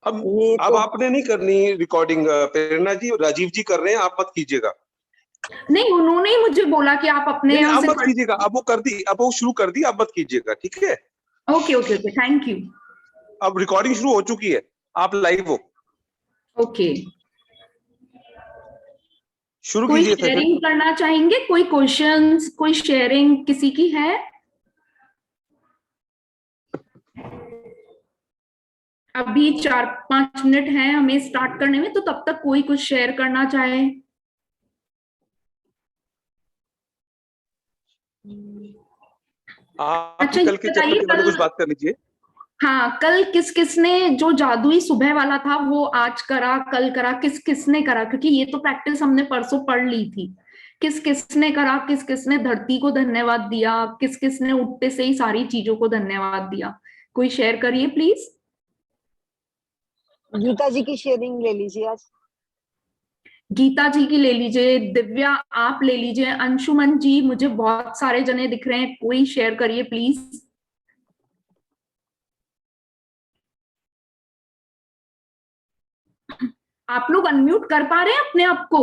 अब आपने नहीं करनी रिकॉर्डिंग प्रेरणा जी, राजीव जी कर रहे हैं, आप मत कीजिएगा। नहीं, उन्होंने ही मुझे बोला कि आप अपने नहीं, यहाँ आप से मत कीजिएगा, अब वो कर दी, अब वो शुरू कर दी, आप मत कीजिएगा, ठीक है? Okay okay okay, thank you. अब रिकॉर्डिंग शुरू हो चुकी है, आप लाइव हो। ओके, शुरू कोई कीजिए फिर। शेयरिंग करना चाहेंगे? कोई क्वेश्चंस, कोई शेयरिंग किसी की है? अभी 4-5 मिनट हैं हमें स्टार्ट करने में, तो तब तक कोई कुछ शेयर करना चाहे। आप अच्छा, कल ये के चैप्टर बताइए के बारे में कुछ बात कर लीजिए। हाँ, कल किस किसने जो जादुई सुबह वाला था वो आज करा, कल करा, किस किसने करा? क्योंकि ये तो प्रैक्टिस हमने परसों पढ़ ली थी। किस किसने करा, किस किसने धरती को धन्यवाद दिया, किस किसने उठते से ही सारी चीजों को धन्यवाद दिया? कोई शेयर करिए प्लीज। गीता जी की शेयरिंग ले लीजिए आज। गीता जी की ले लीजिए, दिव्या आप ले लीजिए, अंशुमन जी, मुझे बहुत सारे जने दिख रहे हैं, कोई शेयर करिए प्लीज। आप लोग अनम्यूट कर पा रहे हैं अपने आप को?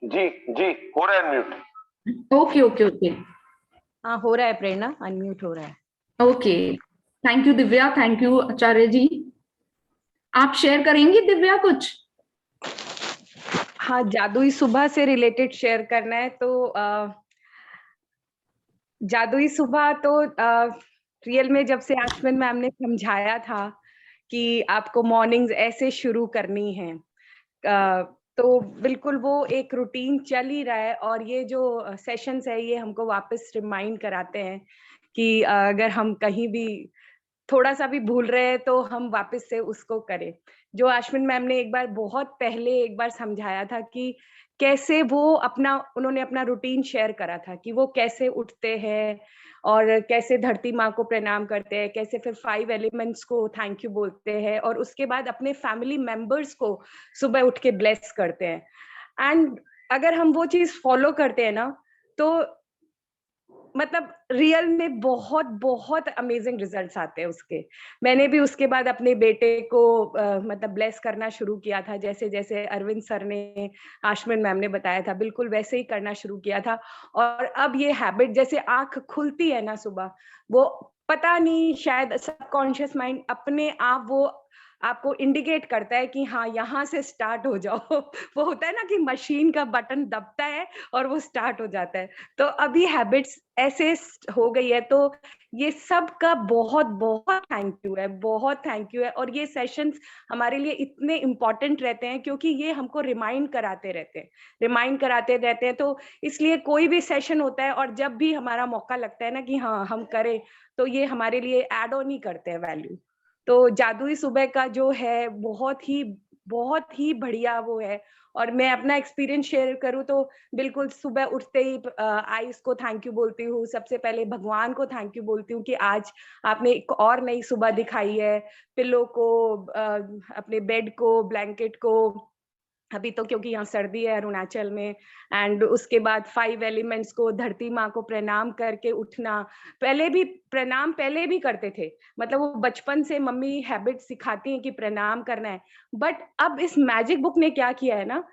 जी जी, हो रहा है अनम्यूट। ओके ओके ओके, हाँ हो रहा है प्रेरणा, अनम्यूट हो रहा है। Okay, thank you Divya, thank you Acharya ji. आप शेयर करेंगी दिव्या कुछ? हाँ, जादुई सुबह से रिलेटेड शेयर करना है तो जादुई सुबह तो रियल में जब से आसमिन मैम ने समझाया था कि आपको मॉर्निंग्स ऐसे शुरू करनी है, तो बिल्कुल वो एक रूटीन चल ही रहा है। और ये जो सेशंस है ये हमको वापस रिमाइंड कराते हैं कि अगर हम कहीं भी थोड़ा सा भी भूल रहे हैं तो हम वापस से उसको करें। जो आश्विन मैम ने एक बार बहुत पहले एक बार समझाया था कि कैसे वो उन्होंने अपना रूटीन शेयर करा था कि वो कैसे उठते हैं और कैसे धरती माँ को प्रणाम करते हैं, कैसे फिर 5 एलिमेंट्स को थैंक यू बोलते हैं और उसके बाद अपने फैमिली मेंबर्स को सुबह उठ के ब्लेस करते हैं। एंड अगर हम वो चीज फॉलो करते हैं ना तो मतलब रियल में बहुत बहुत अमेजिंग रिजल्ट्स आते हैं उसके। मैंने भी उसके बाद अपने बेटे को मतलब ब्लेस करना शुरू किया था, जैसे जैसे अरविंद सर ने, आश्विन मैम ने बताया था, बिल्कुल वैसे ही करना शुरू किया था। और अब ये हैबिट जैसे आंख खुलती है ना सुबह, वो पता नहीं शायद सबकॉन्शियस माइंड अपने आप वो आपको इंडिकेट करता है कि हाँ यहाँ से स्टार्ट हो जाओ। वो होता है ना कि मशीन का बटन दबता है और वो स्टार्ट हो जाता है। तो अभी हैबिट्स ऐसे हो गई है, तो ये सब का बहुत बहुत थैंक यू है, बहुत थैंक यू है। और ये सेशंस हमारे लिए इतने इम्पोर्टेंट रहते हैं क्योंकि ये हमको रिमाइंड कराते रहते हैं। तो इसलिए कोई भी सेशन होता है और जब भी हमारा मौका लगता है ना कि हाँ हम करें, तो ये हमारे लिए एड ऑन ही करते हैं वैल्यू। तो जादुई सुबह का जो है बहुत ही बढ़िया वो है। और मैं अपना एक्सपीरियंस शेयर करूँ तो बिल्कुल सुबह उठते ही आइस को थैंक यू बोलती हूँ, सबसे पहले भगवान को थैंक यू बोलती हूँ कि आज आपने एक और नई सुबह दिखाई है। पिलो को, अपने बेड को, ब्लैंकेट को, अभी तो क्योंकि यहाँ सर्दी है अरुणाचल में, एंड उसके बाद 5 एलिमेंट्स को, धरती माँ को प्रणाम करके उठना। पहले भी करते थे, मतलब वो बचपन से मम्मी हैबिट सिखाती हैं कि प्रणाम करना है। बट अब इस मैजिक बुक ने क्या किया है ना,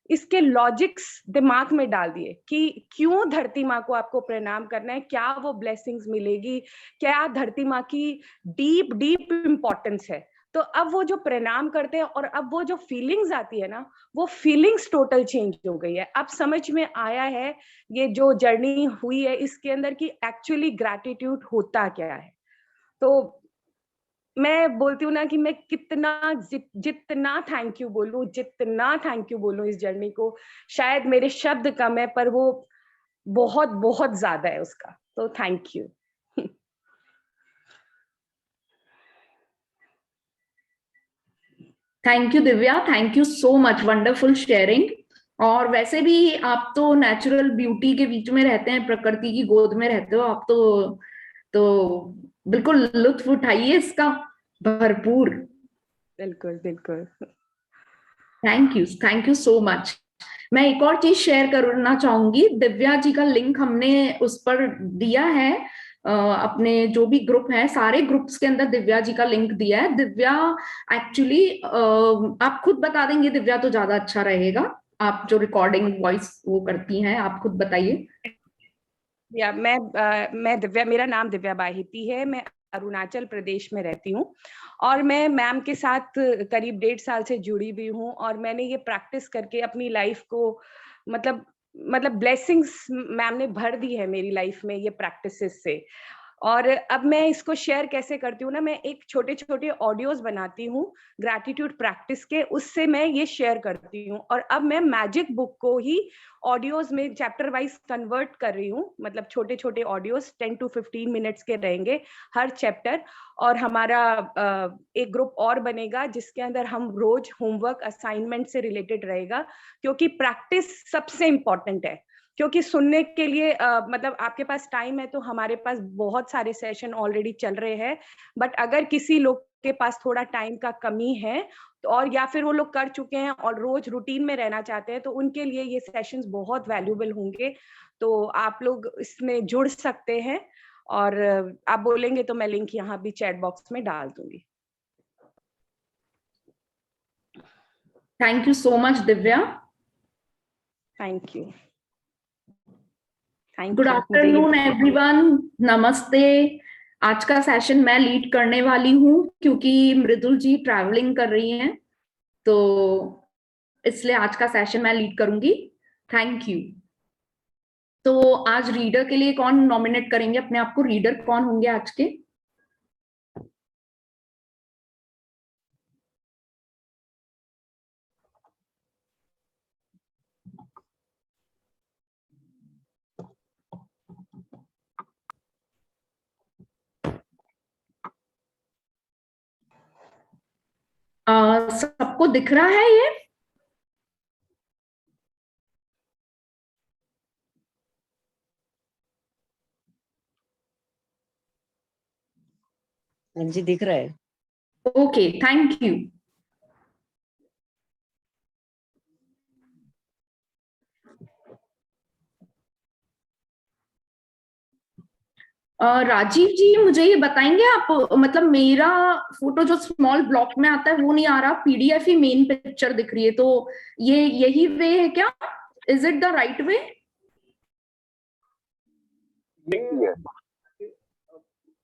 इसके लॉजिक्स दिमाग में डाल दिए कि क्यों धरती माँ को आपको प्रणाम करना है, क्या वो ब्लेसिंग्स मिलेगी, क्या धरती माँ की डीप डीप इम्पोर्टेंस है। तो अब वो जो प्रणाम करते हैं और अब वो जो फीलिंग्स आती है ना, वो फीलिंग्स टोटल चेंज हो गई है। अब समझ में आया है ये जो जर्नी हुई है इसके अंदर की एक्चुअली ग्रैटिट्यूड होता क्या है। तो मैं बोलती हूँ ना कि मैं जितना थैंक यू बोलूं इस जर्नी को, शायद मेरे शब्द कम है पर वो बहुत बहुत ज्यादा है उसका। तो thank you. Thank you Divya, thank you so much, wonderful sharing. और वैसे भी आप तो नेचुरल ब्यूटी के बीच में रहते हैं, प्रकृति की गोद में रहते हो आप तो बिल्कुल लुत्फ उठाइए इसका भरपूर। बिल्कुल बिल्कुल। Thank you so much. मैं एक और चीज शेयर करना चाहूंगी, दिव्या जी का लिंक हमने उस पर दिया है, अपने जो भी ग्रुप है सारे ग्रुप्स के अंदर दिव्या जी का लिंक दिया है। दिव्या एक्चुअली आप खुद बता देंगे दिव्या तो ज्यादा अच्छा रहेगा, आप जो रिकॉर्डिंग वॉइस वो करती हैं, आप खुद बताइए। या मैं दिव्या, मेरा नाम दिव्या बाहिती है, मैं अरुणाचल प्रदेश में रहती हूँ और मैं मैम के साथ करीब 1.5 साल से जुड़ी हुई हूँ और मैंने ये प्रैक्टिस करके अपनी लाइफ को मतलब ब्लेसिंग्स मैम ने भर दी है मेरी लाइफ में ये प्रैक्टिसेस से। और अब मैं इसको शेयर कैसे करती हूँ ना, मैं एक छोटे छोटे ऑडियोज बनाती हूँ ग्रैटिट्यूड प्रैक्टिस के, उससे मैं ये शेयर करती हूँ। और अब मैं मैजिक बुक को ही ऑडियोज में चैप्टर वाइज कन्वर्ट कर रही हूँ, मतलब छोटे छोटे ऑडियोज 10 to 15 मिनट्स के रहेंगे हर चैप्टर। और हमारा एक ग्रुप और बनेगा जिसके अंदर हम रोज होमवर्क असाइनमेंट से रिलेटेड रहेगा, क्योंकि प्रैक्टिस सबसे इम्पोर्टेंट है। क्योंकि सुनने के लिए मतलब आपके पास टाइम है तो हमारे पास बहुत सारे सेशन ऑलरेडी चल रहे हैं, बट अगर किसी लोग के पास थोड़ा टाइम का कमी है तो, और या फिर वो लोग कर चुके हैं और रोज रूटीन में रहना चाहते हैं, तो उनके लिए ये सेशंस बहुत वैल्यूएबल होंगे। तो आप लोग इसमें जुड़ सकते हैं और आप बोलेंगे तो मैं लिंक यहाँ भी चैट बॉक्स में डाल दूंगी। Thank you so much Divya. Thank you. Good afternoon everyone, नमस्ते। आज का सेशन मैं लीड करने वाली हूँ क्योंकि मृदुल जी ट्रैवलिंग कर रही हैं, तो इसलिए आज का सेशन मैं लीड करूंगी। Thank you. तो आज रीडर के लिए कौन नॉमिनेट करेंगे अपने आप को, रीडर कौन होंगे आज के? सबको दिख रहा है ये? जी दिख रहा है। Okay, thank you. Rajiv ji मुझे ये बताएंगे आप, मतलब मेरा फोटो जो स्मॉल ब्लॉक में आता है वो नहीं आ रहा, पीडीएफ ही मेन पिक्चर दिख रही है, तो ये यही वे है क्या? Is it the right way?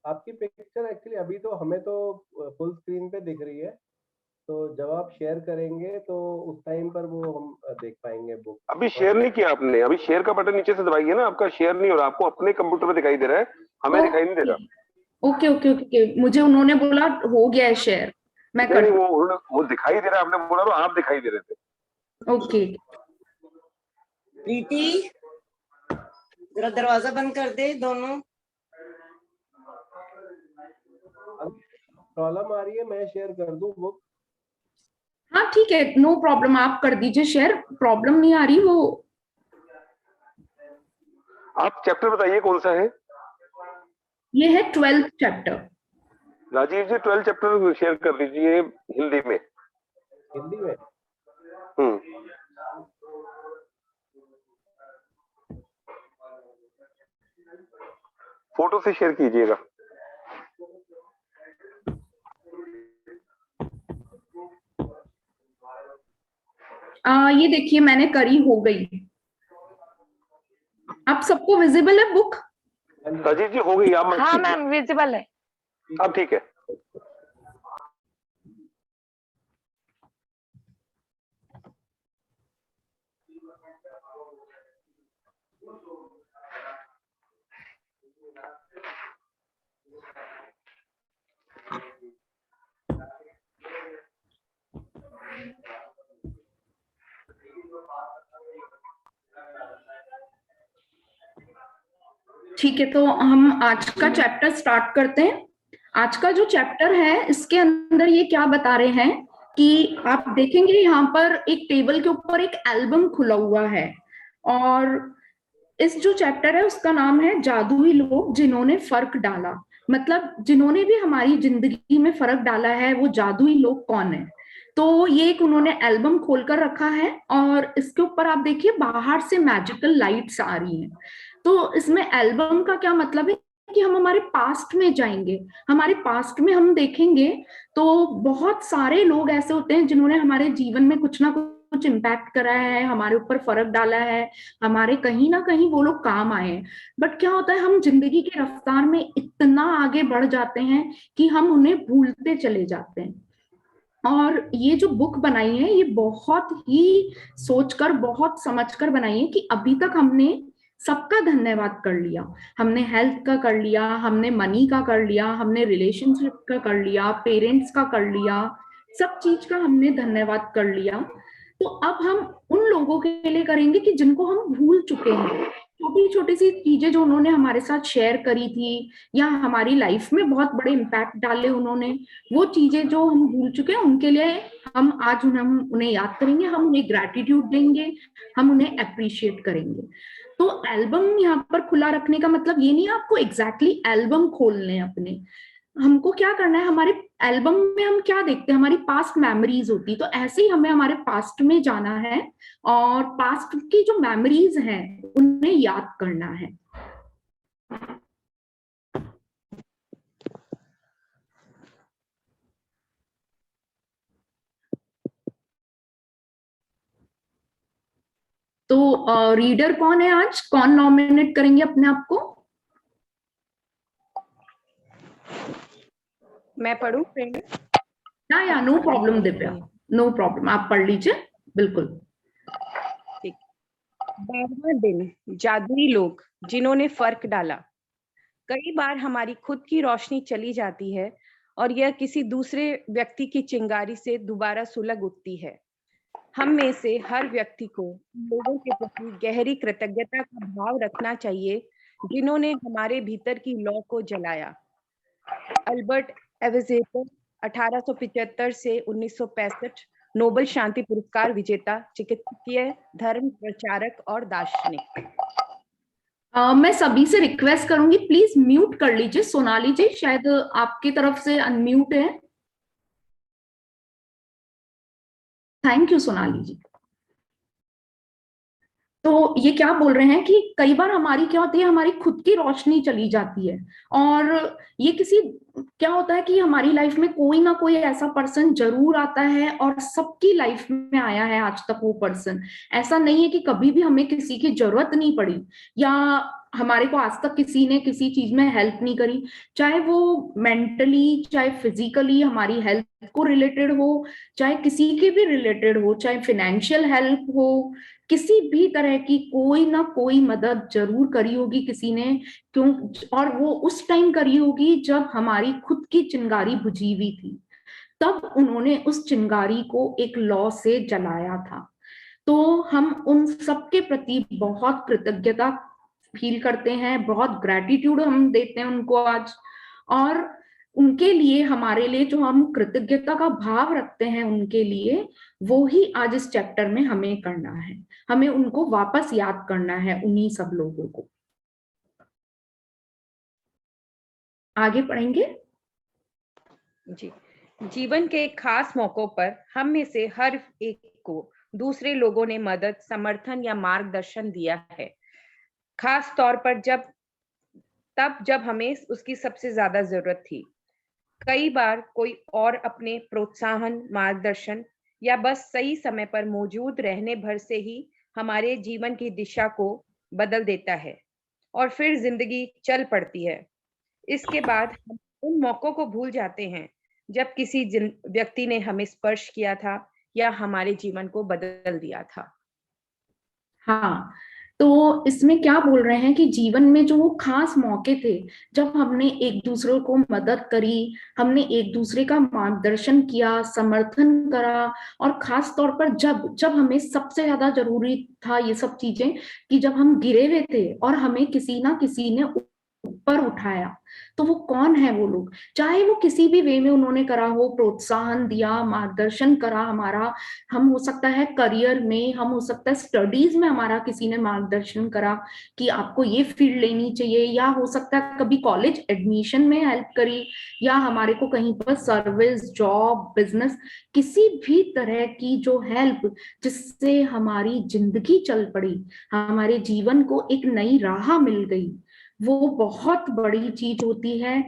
आपकी पिक्चर एक्चुअली अभी तो हमें तो फुल स्क्रीन पे दिख रही है, तो जब आप शेयर करेंगे तो उस टाइम पर वो हम देख पाएंगे बुक। अभी शेयर नहीं किया आपने, अभी शेयर का बटन नीचे से दबाइए ना, आपका शेयर नहीं हो रहा, आपको अपने कंप्यूटर पे दिखाई दे रहा है, हमें दिखाई नहीं दे रहा। ओके ओके ओके, मुझे उन्होंने बोला हो गया है शेयर, मैं कर वो दिखाई दे रहा है, आपने बोला तो आप दिखाई दे रहे थे। ओके। प्रीति जरा दरवाजा बंद कर दे दोनों। प्रॉब्लम आ रही है, मैं शेयर कर दूं बुक? हाँ ठीक है, नो प्रॉब्लम, आप कर दीजिए शेयर, प्रॉब्लम नहीं आ रही। वो आप चैप्टर बताइए कौन सा है? ये है 12th चैप्टर। राजीव जी 12 चैप्टर शेयर कर दीजिए हिंदी में। हिंदी में? फोटो से शेयर कीजिएगा। ये देखिए मैंने करी, हो गई। आप सबको विजिबल है बुक? राजीव जी हो गई आप? हाँ मैम विजिबल है। अब ठीक है। ठीक है, तो हम आज का चैप्टर स्टार्ट करते हैं। आज का जो चैप्टर है इसके अंदर ये क्या बता रहे हैं कि आप देखेंगे यहाँ पर एक टेबल के ऊपर एक एल्बम खुला हुआ है, और इस जो चैप्टर है उसका नाम है जादुई लोग जिन्होंने फर्क डाला। मतलब जिन्होंने भी हमारी जिंदगी में फर्क डाला है वो जादुई लोग कौन है। तो ये एक उन्होंने एल्बम खोलकर रखा है और इसके ऊपर आप देखिए बाहर से मैजिकल लाइट्स आ रही हैं। तो इसमें एल्बम का क्या मतलब है कि हम हमारे पास्ट में जाएंगे, हमारे पास्ट में हम देखेंगे तो बहुत सारे लोग ऐसे होते हैं जिन्होंने हमारे जीवन में कुछ ना कुछ इम्पैक्ट करा है, हमारे ऊपर फर्क डाला है, हमारे कहीं ना कहीं वो लोग काम आए हैं। बट क्या होता है, हम जिंदगी की रफ्तार में इतना आगे बढ़ जाते हैं कि हम उन्हें भूलते चले जाते हैं। और ये जो बुक बनाई है, ये बहुत ही सोचकर, बहुत समझकर बनाई है कि अभी तक हमने सबका धन्यवाद कर लिया। हमने हेल्थ का कर लिया, हमने मनी का कर लिया, हमने रिलेशनशिप का कर लिया, पेरेंट्स का कर लिया, सब चीज का हमने धन्यवाद कर लिया। तो अब हम उन लोगों के लिए करेंगे कि जिनको हम भूल चुके हैं। छोटी छोटी सी चीजें जो उन्होंने हमारे साथ शेयर करी थी या हमारी लाइफ में बहुत बड़े इम्पैक्ट डाले उन्होंने, वो चीजें जो हम भूल चुके हैं उनके लिए हम आज उन्हें याद करेंगे, हम उन्हें ग्रैटिट्यूड देंगे, हम उन्हें अप्रिशिएट करेंगे। तो एल्बम यहाँ पर खुला रखने का मतलब ये नहीं है आपको एग्जैक्टली एल्बम खोलने हैं अपने। हमको क्या करना है, हमारे एल्बम में हम क्या देखते हैं, हमारी पास्ट मेमोरीज होती, तो ऐसे ही हमें हमारे पास्ट में जाना है और पास्ट की जो मेमोरीज हैं उन्हें याद करना है। तो रीडर कौन है आज, कौन नॉमिनेट करेंगे अपने आप को? मैं पढ़ूं फ्रेंड? या no problem Divya, no problem, आप पढ़ लीजिए, बिल्कुल। ठीक। 12वां दिन, जादुई लोग जिन्होंने फर्क डाला। कई बार हमारी खुद की रोशनी चली जाती है और यह किसी दूसरे व्यक्ति की चिंगारी से दोबारा सुलग उठती है। हम में से हर व्यक्ति को लोगों के प्रति गहरी कृतज्ञता का भाव रखना चाहिए जिन्होंने हमारे भीतर की लौ को जलाया। अल्बर्ट एवेजेटर 1875 से 1965 नोबेल शांति पुरस्कार विजेता, चिकित्सकीय, धर्म प्रचारक और दार्शनिक। मैं सभी से रिक्वेस्ट करूंगी प्लीज म्यूट कर लीजिए। सोनाली जी शायद आपकी तरफ से अनम्यूट है। थैंक यू सोनाली जी। तो ये क्या बोल रहे हैं कि कई बार हमारी क्या होती है, हमारी खुद की रोशनी चली जाती है और ये किसी क्या होता है कि हमारी लाइफ में कोई ना कोई ऐसा पर्सन जरूर आता है और सबकी लाइफ में आया है आज तक वो पर्सन। ऐसा नहीं है कि कभी भी हमें किसी की जरूरत नहीं पड़ी या हमारे को आज तक किसी ने किसी चीज में हेल्प नहीं करी, चाहे वो मेंटली चाहे फिजिकली हमारी हेल्थ को रिलेटेड हो, चाहे किसी के भी रिलेटेड हो, चाहे फाइनेंशियल हेल्प हो, किसी भी तरह की कोई ना कोई मदद जरूर करी होगी किसी ने। क्यों? और वो उस टाइम करी होगी जब हमारी खुद की चिंगारी बुझी हुई थी, तब उन्होंने उस चिंगारी को एक लौ से जलाया था। तो हम उन सबके प्रति बहुत कृतज्ञता फील करते हैं, बहुत ग्रैटिट्यूड हम देते हैं उनको आज। और उनके लिए, हमारे लिए जो हम कृतज्ञता का भाव रखते हैं उनके लिए, वो ही आज इस चैप्टर में हमें करना है। हमें उनको वापस याद करना है, उन्हीं सब लोगों को। आगे पढ़ेंगे जी। जीवन के खास मौकों पर हम में से हर एक को दूसरे लोगों ने मदद, समर्थन या मार्गदर्शन दिया है, खास तौर पर जब हमें उसकी सबसे ज्यादा जरूरत थी। कई बार कोई और अपने प्रोत्साहन, मार्गदर्शन या बस सही समय पर मौजूद रहने भर से ही हमारे जीवन की दिशा को बदल देता है और फिर जिंदगी चल पड़ती है। इसके बाद हम उन मौकों को भूल जाते हैं जब किसी व्यक्ति ने हमें स्पर्श किया था या हमारे जीवन को बदल दिया था। हाँ, तो इसमें क्या बोल रहे हैं कि जीवन में जो वो खास मौके थे जब हमने एक दूसरे को मदद करी, हमने एक दूसरे का मार्गदर्शन किया, समर्थन करा, और खास तौर पर जब हमें सबसे ज्यादा जरूरी था ये सब चीजें, कि जब हम गिरे हुए थे और हमें किसी ना किसी ने ऊपर उठाया। तो वो कौन है वो लोग? चाहे वो किसी भी वे में उन्होंने करा हो, प्रोत्साहन दिया, मार्गदर्शन करा हमारा, हम हो सकता है करियर में, हम हो सकता है स्टडीज में हमारा किसी ने मार्गदर्शन करा कि आपको ये फील्ड लेनी चाहिए, या हो सकता है कभी कॉलेज एडमिशन में हेल्प करी, या हमारे को कहीं पर सर्विस, जॉब, बिजनेस, किसी भी तरह की जो हेल्प जिससे हमारी जिंदगी चल पड़ी, हमारे जीवन को एक नई राह मिल गई, वो बहुत बड़ी चीज होती है।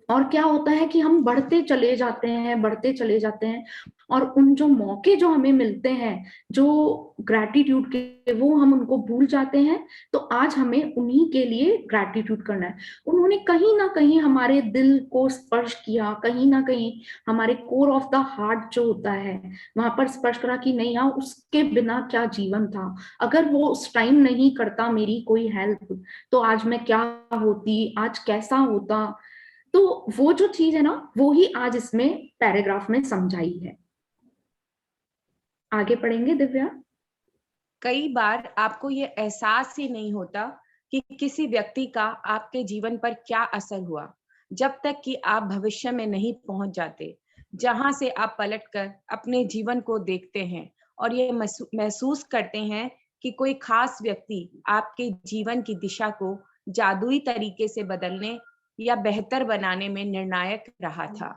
और क्या होता है कि हम बढ़ते चले जाते हैं, बढ़ते चले जाते हैं, और उन जो मौके जो हमें मिलते हैं, जो ग्रैटिट्यूड के, वो हम उनको भूल जाते हैं। तो आज हमें उन्हीं के लिए ग्रैटिट्यूड करना है। उन्होंने कहीं ना कहीं हमारे दिल को स्पर्श किया, कहीं ना कहीं हमारे कोर ऑफ द हार्ट जो होता है वहां पर स्पर्श करा कि नहीं यार, उसके बिना क्या जीवन था। अगर वो उस टाइम नहीं करता मेरी कोई हेल्प, तो आज मैं क्या होती, आज कैसा होता। तो वो जो चीज है ना, वो ही आज इसमें पैराग्राफ में समझाई है। आगे पढ़ेंगे दिव्या। कई बार आपको ये एहसास ही नहीं होता कि किसी व्यक्ति का आपके जीवन पर क्या असर हुआ, जब तक कि आप भविष्य में नहीं पहुंच जाते, जहां से आप पलटकर अपने जीवन को देखते हैं और ये महसूस करते हैं कि कोई खास व्यक्ति आपके जीवन की दिशा को जादुई तरीके से बदलने या बेहतर बनाने में निर्णायक रहा था।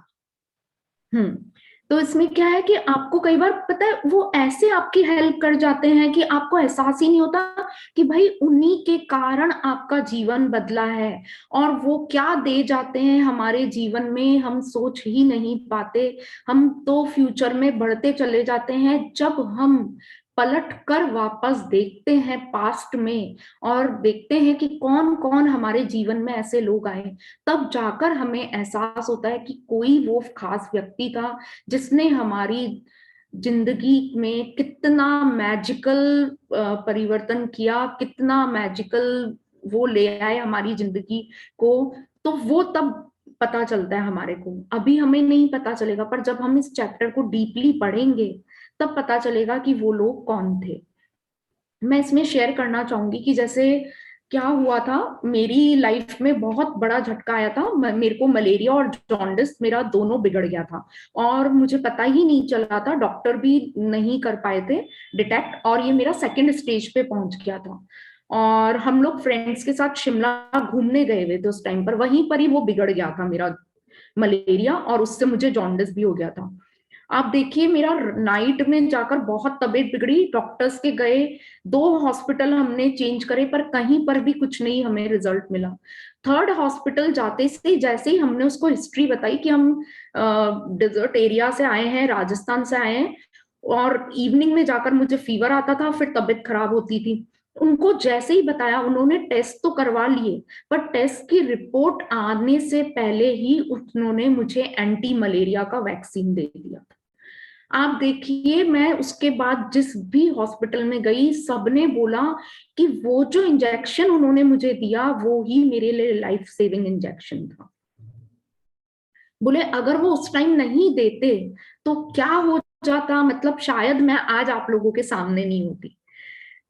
तो इसमें क्या है कि आपको कई बार पता है, वो ऐसे आपकी हेल्प कर जाते हैं कि आपको एहसास ही नहीं होता कि भाई उन्हीं के कारण आपका जीवन बदला है। और वो क्या दे जाते हैं हमारे जीवन में, हम सोच ही नहीं पाते। हम तो फ्यूचर में बढ़ते चले जाते हैं, जब हम पलट कर वापस देखते हैं पास्ट में, और देखते हैं कि कौन कौन हमारे जीवन में ऐसे लोग आए। तब जाकर हमें एहसास होता है कि कोई वो खास व्यक्ति था जिसने हमारी जिंदगी में कितना मैजिकल परिवर्तन किया, कितना मैजिकल वो ले आए हमारी जिंदगी को। तो वो तब पता चलता है हमारे को, अभी हमें नहीं पता चलेगा, पर जब हम इस चैप्टर को डीपली पढ़ेंगे तब पता चलेगा कि वो लोग कौन थे। मैं इसमें शेयर करना चाहूंगी कि जैसे क्या हुआ था, मेरी लाइफ में बहुत बड़ा झटका आया था। मेरे को मलेरिया और जॉन्डिस मेरा दोनों बिगड़ गया था, और मुझे पता ही नहीं चला था, डॉक्टर भी नहीं कर पाए थे डिटेक्ट, और ये मेरा सेकंड स्टेज पे पहुंच गया था। और हम लोग फ्रेंड्स के साथ शिमला घूमने गए हुए थे उस टाइम पर, वहीं पर ही वो बिगड़ गया था मेरा मलेरिया, और उससे मुझे जॉन्डिस भी हो गया था। आप देखिए, मेरा नाइट में जाकर बहुत तबीयत बिगड़ी, डॉक्टर्स के गए, 2 हॉस्पिटल हमने चेंज करे, पर कहीं पर भी कुछ नहीं हमें रिजल्ट मिला। थर्ड हॉस्पिटल जाते से जैसे ही हमने उसको हिस्ट्री बताई कि हम डिजर्ट एरिया से आए हैं, राजस्थान से आए हैं, और इवनिंग में जाकर मुझे फीवर आता था, फिर तबीयत खराब होती थी। उनको जैसे ही बताया, उन्होंने टेस्ट तो करवा लिए, पर टेस्ट की रिपोर्ट आने से पहले ही उन्होंने मुझे एंटी मलेरिया का वैक्सीन दे दिया। आप देखिए, मैं उसके बाद जिस भी हॉस्पिटल में गई, सबने बोला कि वो जो इंजेक्शन उन्होंने मुझे दिया वो ही मेरे लिए लाइफ सेविंग इंजेक्शन था। बोले अगर वो उस टाइम नहीं देते तो क्या हो जाता, मतलब शायद मैं आज आप लोगों के सामने नहीं होती।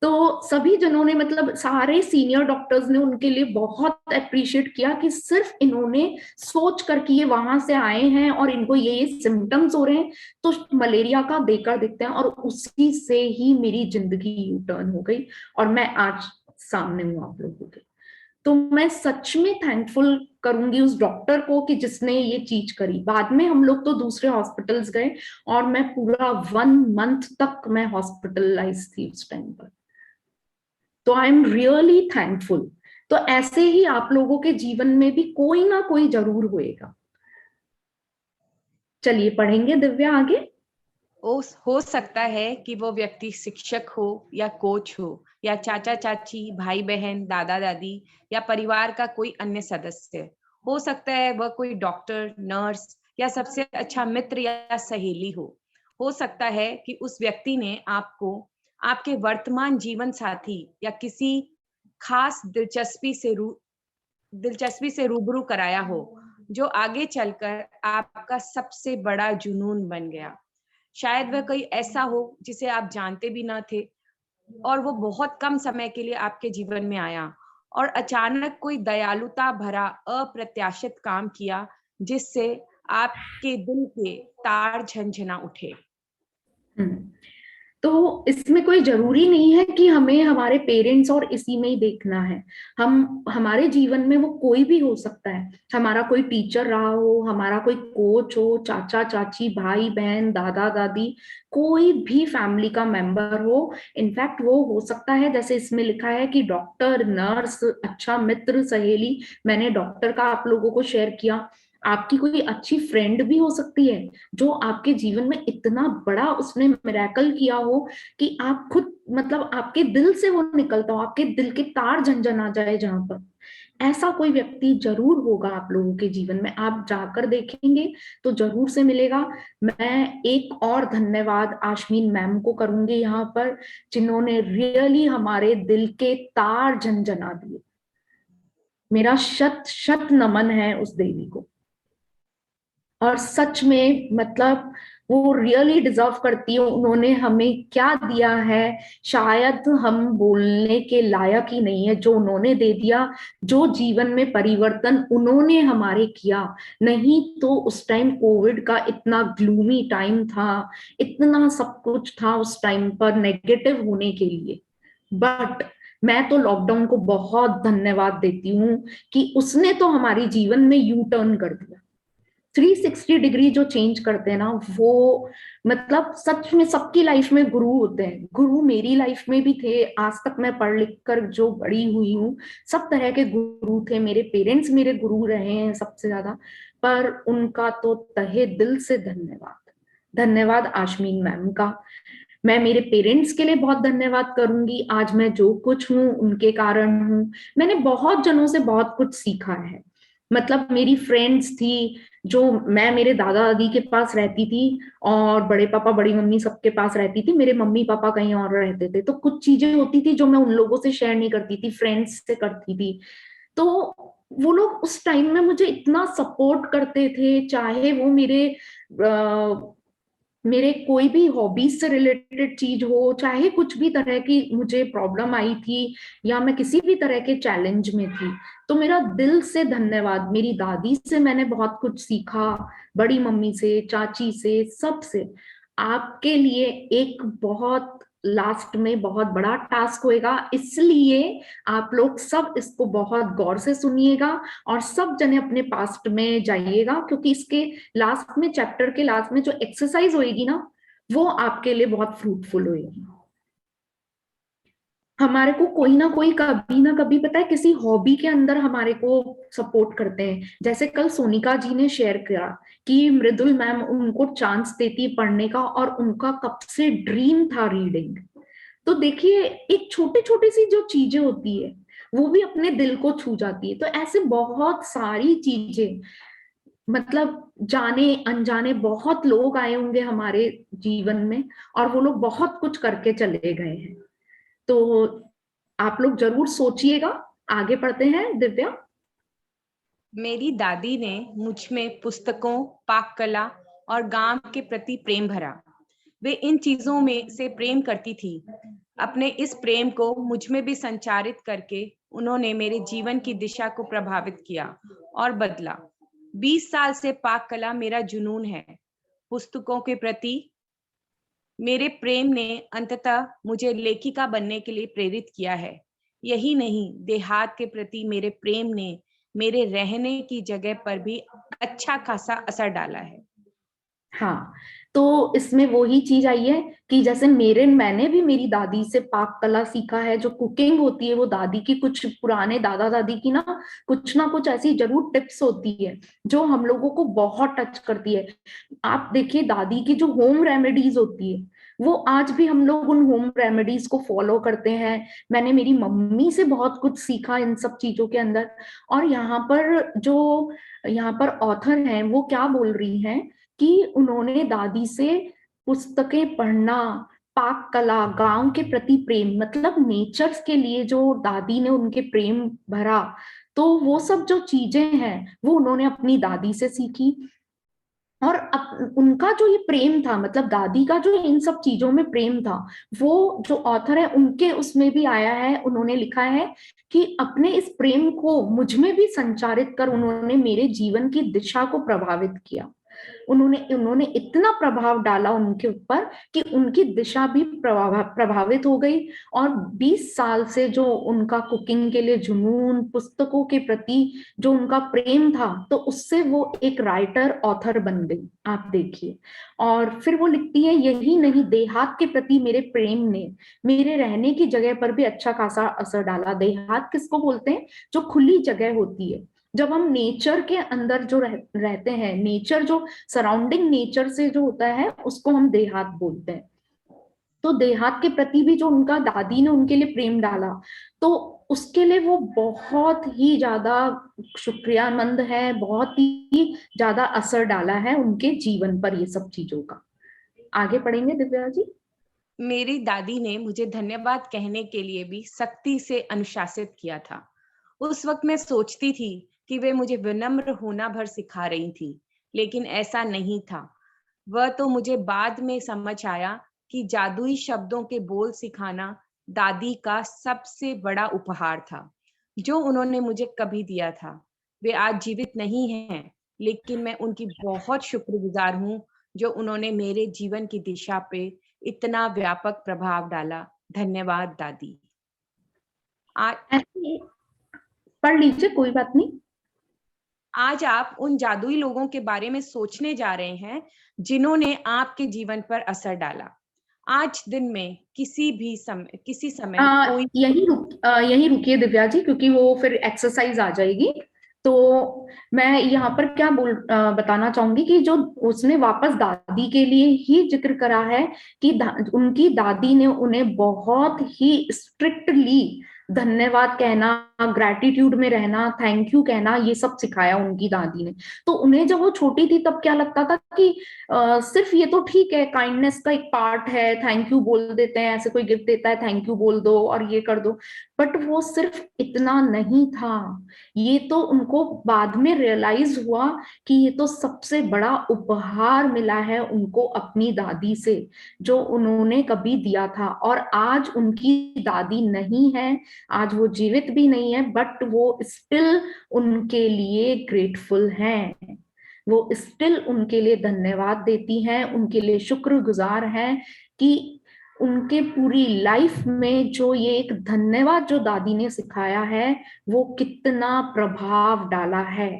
तो सभी जनों ने, मतलब सारे सीनियर डॉक्टर्स ने उनके लिए बहुत अप्रिशिएट किया कि सिर्फ इन्होंने सोच कर कि ये वहां से आए हैं और इनको ये सिम्टम्स हो रहे हैं, तो मलेरिया का देकर देखते हैं। और उसी से ही मेरी जिंदगी यू टर्न हो गई, और मैं आज सामने हूँ आप लोगों के। तो मैं सच में थैंकफुल करूंगी उस डॉक्टर को कि जिसने ये चीज करी। बाद में हम लोग तो दूसरे हॉस्पिटल्स गए, और मैं पूरा 1 मंथ तक मैं हॉस्पिटलाइज थी उस टाइम पर। तो आई एम रियली थैंकफुल। तो ऐसे ही आप लोगों के जीवन में भी कोई ना कोई जरूर होएगा। चलिए पढ़ेंगे दिव्या आगे। हो सकता है कि वो व्यक्ति शिक्षक हो या कोच हो या चाचा चाची, भाई बहन, दादा दादी या परिवार का कोई अन्य सदस्य। हो सकता है वह कोई डॉक्टर, नर्स या सबसे अच्छा मित्र या सहेली हो सकता है कि उस व्यक्ति ने आपको आपके वर्तमान जीवन साथी या किसी खास दिलचस्पी से रूबरू कराया हो, जो आगे चलकर आपका सबसे बड़ा जुनून बन गया। शायद वह कोई ऐसा हो जिसे आप जानते भी ना थे, और वो बहुत कम समय के लिए आपके जीवन में आया और अचानक कोई दयालुता भरा अप्रत्याशित काम किया, जिससे आपके दिल के तार झनझना उठे। तो इसमें कोई जरूरी नहीं है कि हमें हमारे पेरेंट्स और इसी में ही देखना है। हमारे जीवन में वो कोई भी हो सकता है, हमारा कोई टीचर रहा हो, हमारा कोई कोच हो, चाचा चाची, भाई बहन, दादा दादी, कोई भी फैमिली का मेंबर हो। इनफैक्ट वो हो सकता है, जैसे इसमें लिखा है कि डॉक्टर, नर्स, अच्छा मित्र, सहेली, मैंने डॉक्टर का आप लोगों को शेयर किया, आपकी कोई अच्छी फ्रेंड भी हो सकती है जो आपके जीवन में इतना बड़ा उसने मिरेकल किया हो कि आप खुद मतलब आपके दिल से वो निकलता हो, आपके दिल के तार झंझना जाए जहां पर। ऐसा कोई व्यक्ति जरूर होगा आप लोगों के जीवन में, आप जाकर देखेंगे तो जरूर से मिलेगा। मैं एक और धन्यवाद आश्मीन मैम को करूंगी यहाँ पर, जिन्होंने रियली हमारे दिल के तार झंझना दिए। मेरा शत शत नमन है उस देवी को। और सच में मतलब वो रियली डिजर्व करती है। उन्होंने हमें क्या दिया है शायद हम बोलने के लायक ही नहीं है, जो उन्होंने दे दिया, जो जीवन में परिवर्तन उन्होंने हमारे किया। नहीं तो उस टाइम कोविड का इतना ग्लूमी टाइम था, इतना सब कुछ था उस टाइम पर नेगेटिव होने के लिए, बट मैं तो लॉकडाउन को बहुत धन्यवाद देती हूँ कि उसने तो हमारे जीवन में यू टर्न कर दिया। 360 डिग्री जो चेंज करते हैं ना, वो मतलब सच में सबकी लाइफ में गुरु होते हैं। गुरु मेरी लाइफ में भी थे, आज तक मैं पढ़ लिख कर जो बड़ी हुई हूँ, सब तरह के गुरु थे। मेरे पेरेंट्स मेरे गुरु रहे हैं सबसे ज्यादा, पर उनका तो तहे दिल से धन्यवाद। धन्यवाद आश्मीन मैम का। मैं मेरे पेरेंट्स के लिए बहुत धन्यवाद करूंगी, आज मैं जो कुछ हूँ उनके कारण हूँ। मैंने बहुत जनों से बहुत कुछ सीखा है। मतलब मेरी फ्रेंड्स थी जो, मैं मेरे दादा दादी के पास रहती थी और बड़े पापा बड़ी मम्मी सबके पास रहती थी, मेरे मम्मी पापा कहीं और रहते थे, तो कुछ चीजें होती थी जो मैं उन लोगों से शेयर नहीं करती थी, फ्रेंड्स से करती थी। तो वो लोग उस टाइम में मुझे इतना सपोर्ट करते थे, चाहे वो मेरे कोई भी हॉबीज से रिलेटेड चीज हो, चाहे कुछ भी तरह की मुझे प्रॉब्लम आई थी या मैं किसी भी तरह के चैलेंज में थी, तो मेरा दिल से धन्यवाद। मेरी दादी से मैंने बहुत कुछ सीखा, बड़ी मम्मी से, चाची से, सबसे। आपके लिए एक बहुत लास्ट में बहुत बड़ा टास्क होएगा, इसलिए आप लोग सब इसको बहुत गौर से सुनिएगा और सब जने अपने पास्ट में जाइएगा, क्योंकि इसके लास्ट में, चैप्टर के लास्ट में जो एक्सरसाइज होएगी ना, वो आपके लिए बहुत फ्रूटफुल होएगी। हमारे को कोई ना कभी पता है किसी हॉबी के अंदर हमारे को सपोर्ट करते हैं। जैसे कल सोनिका जी ने शेयर किया कि मृदुल मैम उनको चांस देती है पढ़ने का और उनका कब से ड्रीम था रीडिंग। तो देखिए, एक छोटी छोटी सी जो चीजें होती है वो भी अपने दिल को छू जाती है। तो ऐसे बहुत सारी चीजें, मतलब जाने अनजाने बहुत लोग आए होंगे हमारे जीवन में और वो लोग बहुत कुछ करके चले गए हैं। तो आप लोग जरूर सोचिएगा। आगे पढ़ते हैं दिव्या। मेरी दादी ने मुझ में पुस्तकों, पाक कला और गांव के प्रति प्रेम भरा। वे इन चीजों में से प्रेम करती थी। अपने इस प्रेम को मुझ में भी संचारित करके उन्होंने मेरे जीवन की दिशा को प्रभावित किया और बदला। 20 साल से पाक कला मेरा जुनून है। पुस्तकों के प्रति मेरे प्रेम ने अंततः मुझे लेखिका बनने के लिए प्रेरित किया है। यही नहीं, देहात के प्रति मेरे प्रेम ने मेरे रहने की जगह पर भी अच्छा खासा असर डाला है। हाँ, तो इसमें वही चीज आई है कि जैसे मैंने भी मेरी दादी से पाक कला सीखा है। जो कुकिंग होती है वो दादी की, कुछ पुराने दादा दादी की ना कुछ ऐसी जरूर टिप्स होती है जो हम लोगों को बहुत टच करती है। आप देखिए, दादी की जो होम रेमेडीज होती है वो आज भी हम लोग उन होम रेमेडीज को फॉलो करते हैं। मैंने मेरी मम्मी से बहुत कुछ सीखा इन सब चीजों के अंदर। और यहाँ पर ऑथर हैं वो क्या बोल रही हैं कि उन्होंने दादी से पुस्तकें पढ़ना, पाक कला, गांव के प्रति प्रेम, मतलब नेचर्स के लिए जो दादी ने उनके प्रेम भरा, तो वो सब जो चीजें हैं वो उन्होंने अपनी दादी से सीखी। और उनका जो ये प्रेम था, मतलब दादी का जो इन सब चीजों में प्रेम था, वो जो ऑथर है उनके उसमें भी आया है। उन्होंने लिखा है कि अपने इस प्रेम को मुझ में भी संचारित कर उन्होंने मेरे जीवन की दिशा को प्रभावित किया। उन्होंने इतना प्रभाव डाला उनके ऊपर कि उनकी दिशा भी प्रभावित हो गई। और 20 साल से जो उनका कुकिंग के लिए जुनून, पुस्तकों के प्रति जो उनका प्रेम था, तो उससे वो एक राइटर ऑथर बन गई, आप देखिए। और फिर वो लिखती है, यही नहीं, देहात के प्रति मेरे प्रेम ने मेरे रहने की जगह पर भी अच्छा खासा असर डाला। देहात किसको बोलते हैं? जो खुली जगह होती है, जब हम नेचर के अंदर जो रहते हैं, नेचर जो सराउंडिंग नेचर से जो होता है, उसको हम देहात बोलते हैं। तो देहात के प्रति भी जो उनका दादी ने उनके लिए प्रेम डाला, तो उसके लिए वो बहुत ही ज्यादा शुक्रियामंद है, बहुत ही ज्यादा असर डाला है उनके जीवन पर ये सब चीजों का। आगे पढ़ेंगे दिव्या जी। मेरी दादी ने मुझे धन्यवाद कहने के लिए भी सख्ती से अनुशासित किया था। उस वक्त मैं सोचती थी कि वे मुझे विनम्र होना भर सिखा रही थी, लेकिन ऐसा नहीं था। वह तो मुझे बाद में समझ आया कि जादुई शब्दों के बोल सिखाना दादी का सबसे बड़ा उपहार था, जो उन्होंने मुझे कभी दिया था। वे आज जीवित नहीं हैं, लेकिन मैं उनकी बहुत शुक्रगुजार हूँ, जो उन्होंने मेरे जीवन की दिशा पे इतना व्यापक प्रभाव डाला। धन्यवाद दादी। ऐसे पढ़ लीजिए, कोई बात नहीं। आज आप उन जादुई लोगों के बारे में सोचने जा रहे हैं जिन्होंने आपके जीवन पर असर डाला। आज दिन में किसी समय कोई यही रुकिए दिव्या जी, क्योंकि वो फिर एक्सरसाइज आ जाएगी। तो मैं यहाँ पर क्या बताना चाहूंगी कि जो उसने वापस दादी के लिए ही जिक्र करा है कि उनकी दादी ने उन्हें बहुत ही स्ट्रिक्टली धन्यवाद कहना, ग्रैटिट्यूड में रहना, थैंक यू कहना, ये सब सिखाया उनकी दादी ने। तो उन्हें जब वो छोटी थी तब क्या लगता था कि सिर्फ ये तो ठीक है, काइंडनेस का एक पार्ट है, थैंक यू बोल देते हैं, ऐसे कोई गिफ्ट देता है थैंक यू बोल दो और ये कर दो। बट वो सिर्फ इतना नहीं था, ये तो उनको बाद में रियलाइज हुआ कि ये तो सबसे बड़ा उपहार मिला है उनको अपनी दादी से, जो उन्होंने कभी दिया था। और आज उनकी दादी नहीं है, आज वो जीवित भी नहीं है, बट वो स्टिल उनके लिए ग्रेटफुल हैं, वो स्टिल उनके लिए धन्यवाद देती हैं, उनके लिए शुक्रगुजार हैं कि उनके पूरी लाइफ में जो ये एक धन्यवाद जो दादी ने सिखाया है, वो कितना प्रभाव डाला है,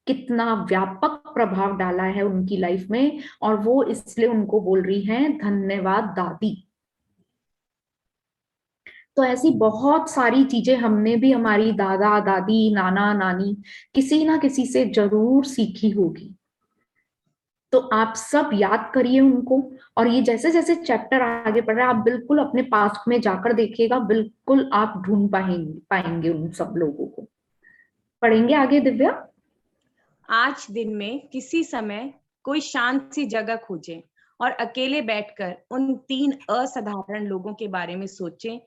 कितना व्यापक प्रभाव डाला है उनकी लाइफ में। और वो इसलिए उनको बोल रही हैं, धन्यवाद दादी। तो ऐसी बहुत सारी चीजें हमने भी हमारी दादा दादी, नाना नानी, किसी ना किसी से जरूर सीखी होगी। तो आप सब याद करिए उनको, और ये जैसे जैसे चैप्टर आगे बढ़ रहा है, आप बिल्कुल अपने पास्ट में जाकर देखिएगा, बिल्कुल आप ढूंढ पाएंगे उन सब लोगों को। पढ़ेंगे आगे दिव्या। आज दिन में किसी समय कोई शांत सी जगह खोजें और अकेले बैठकर उन 3 असाधारण लोगों के बारे में सोचें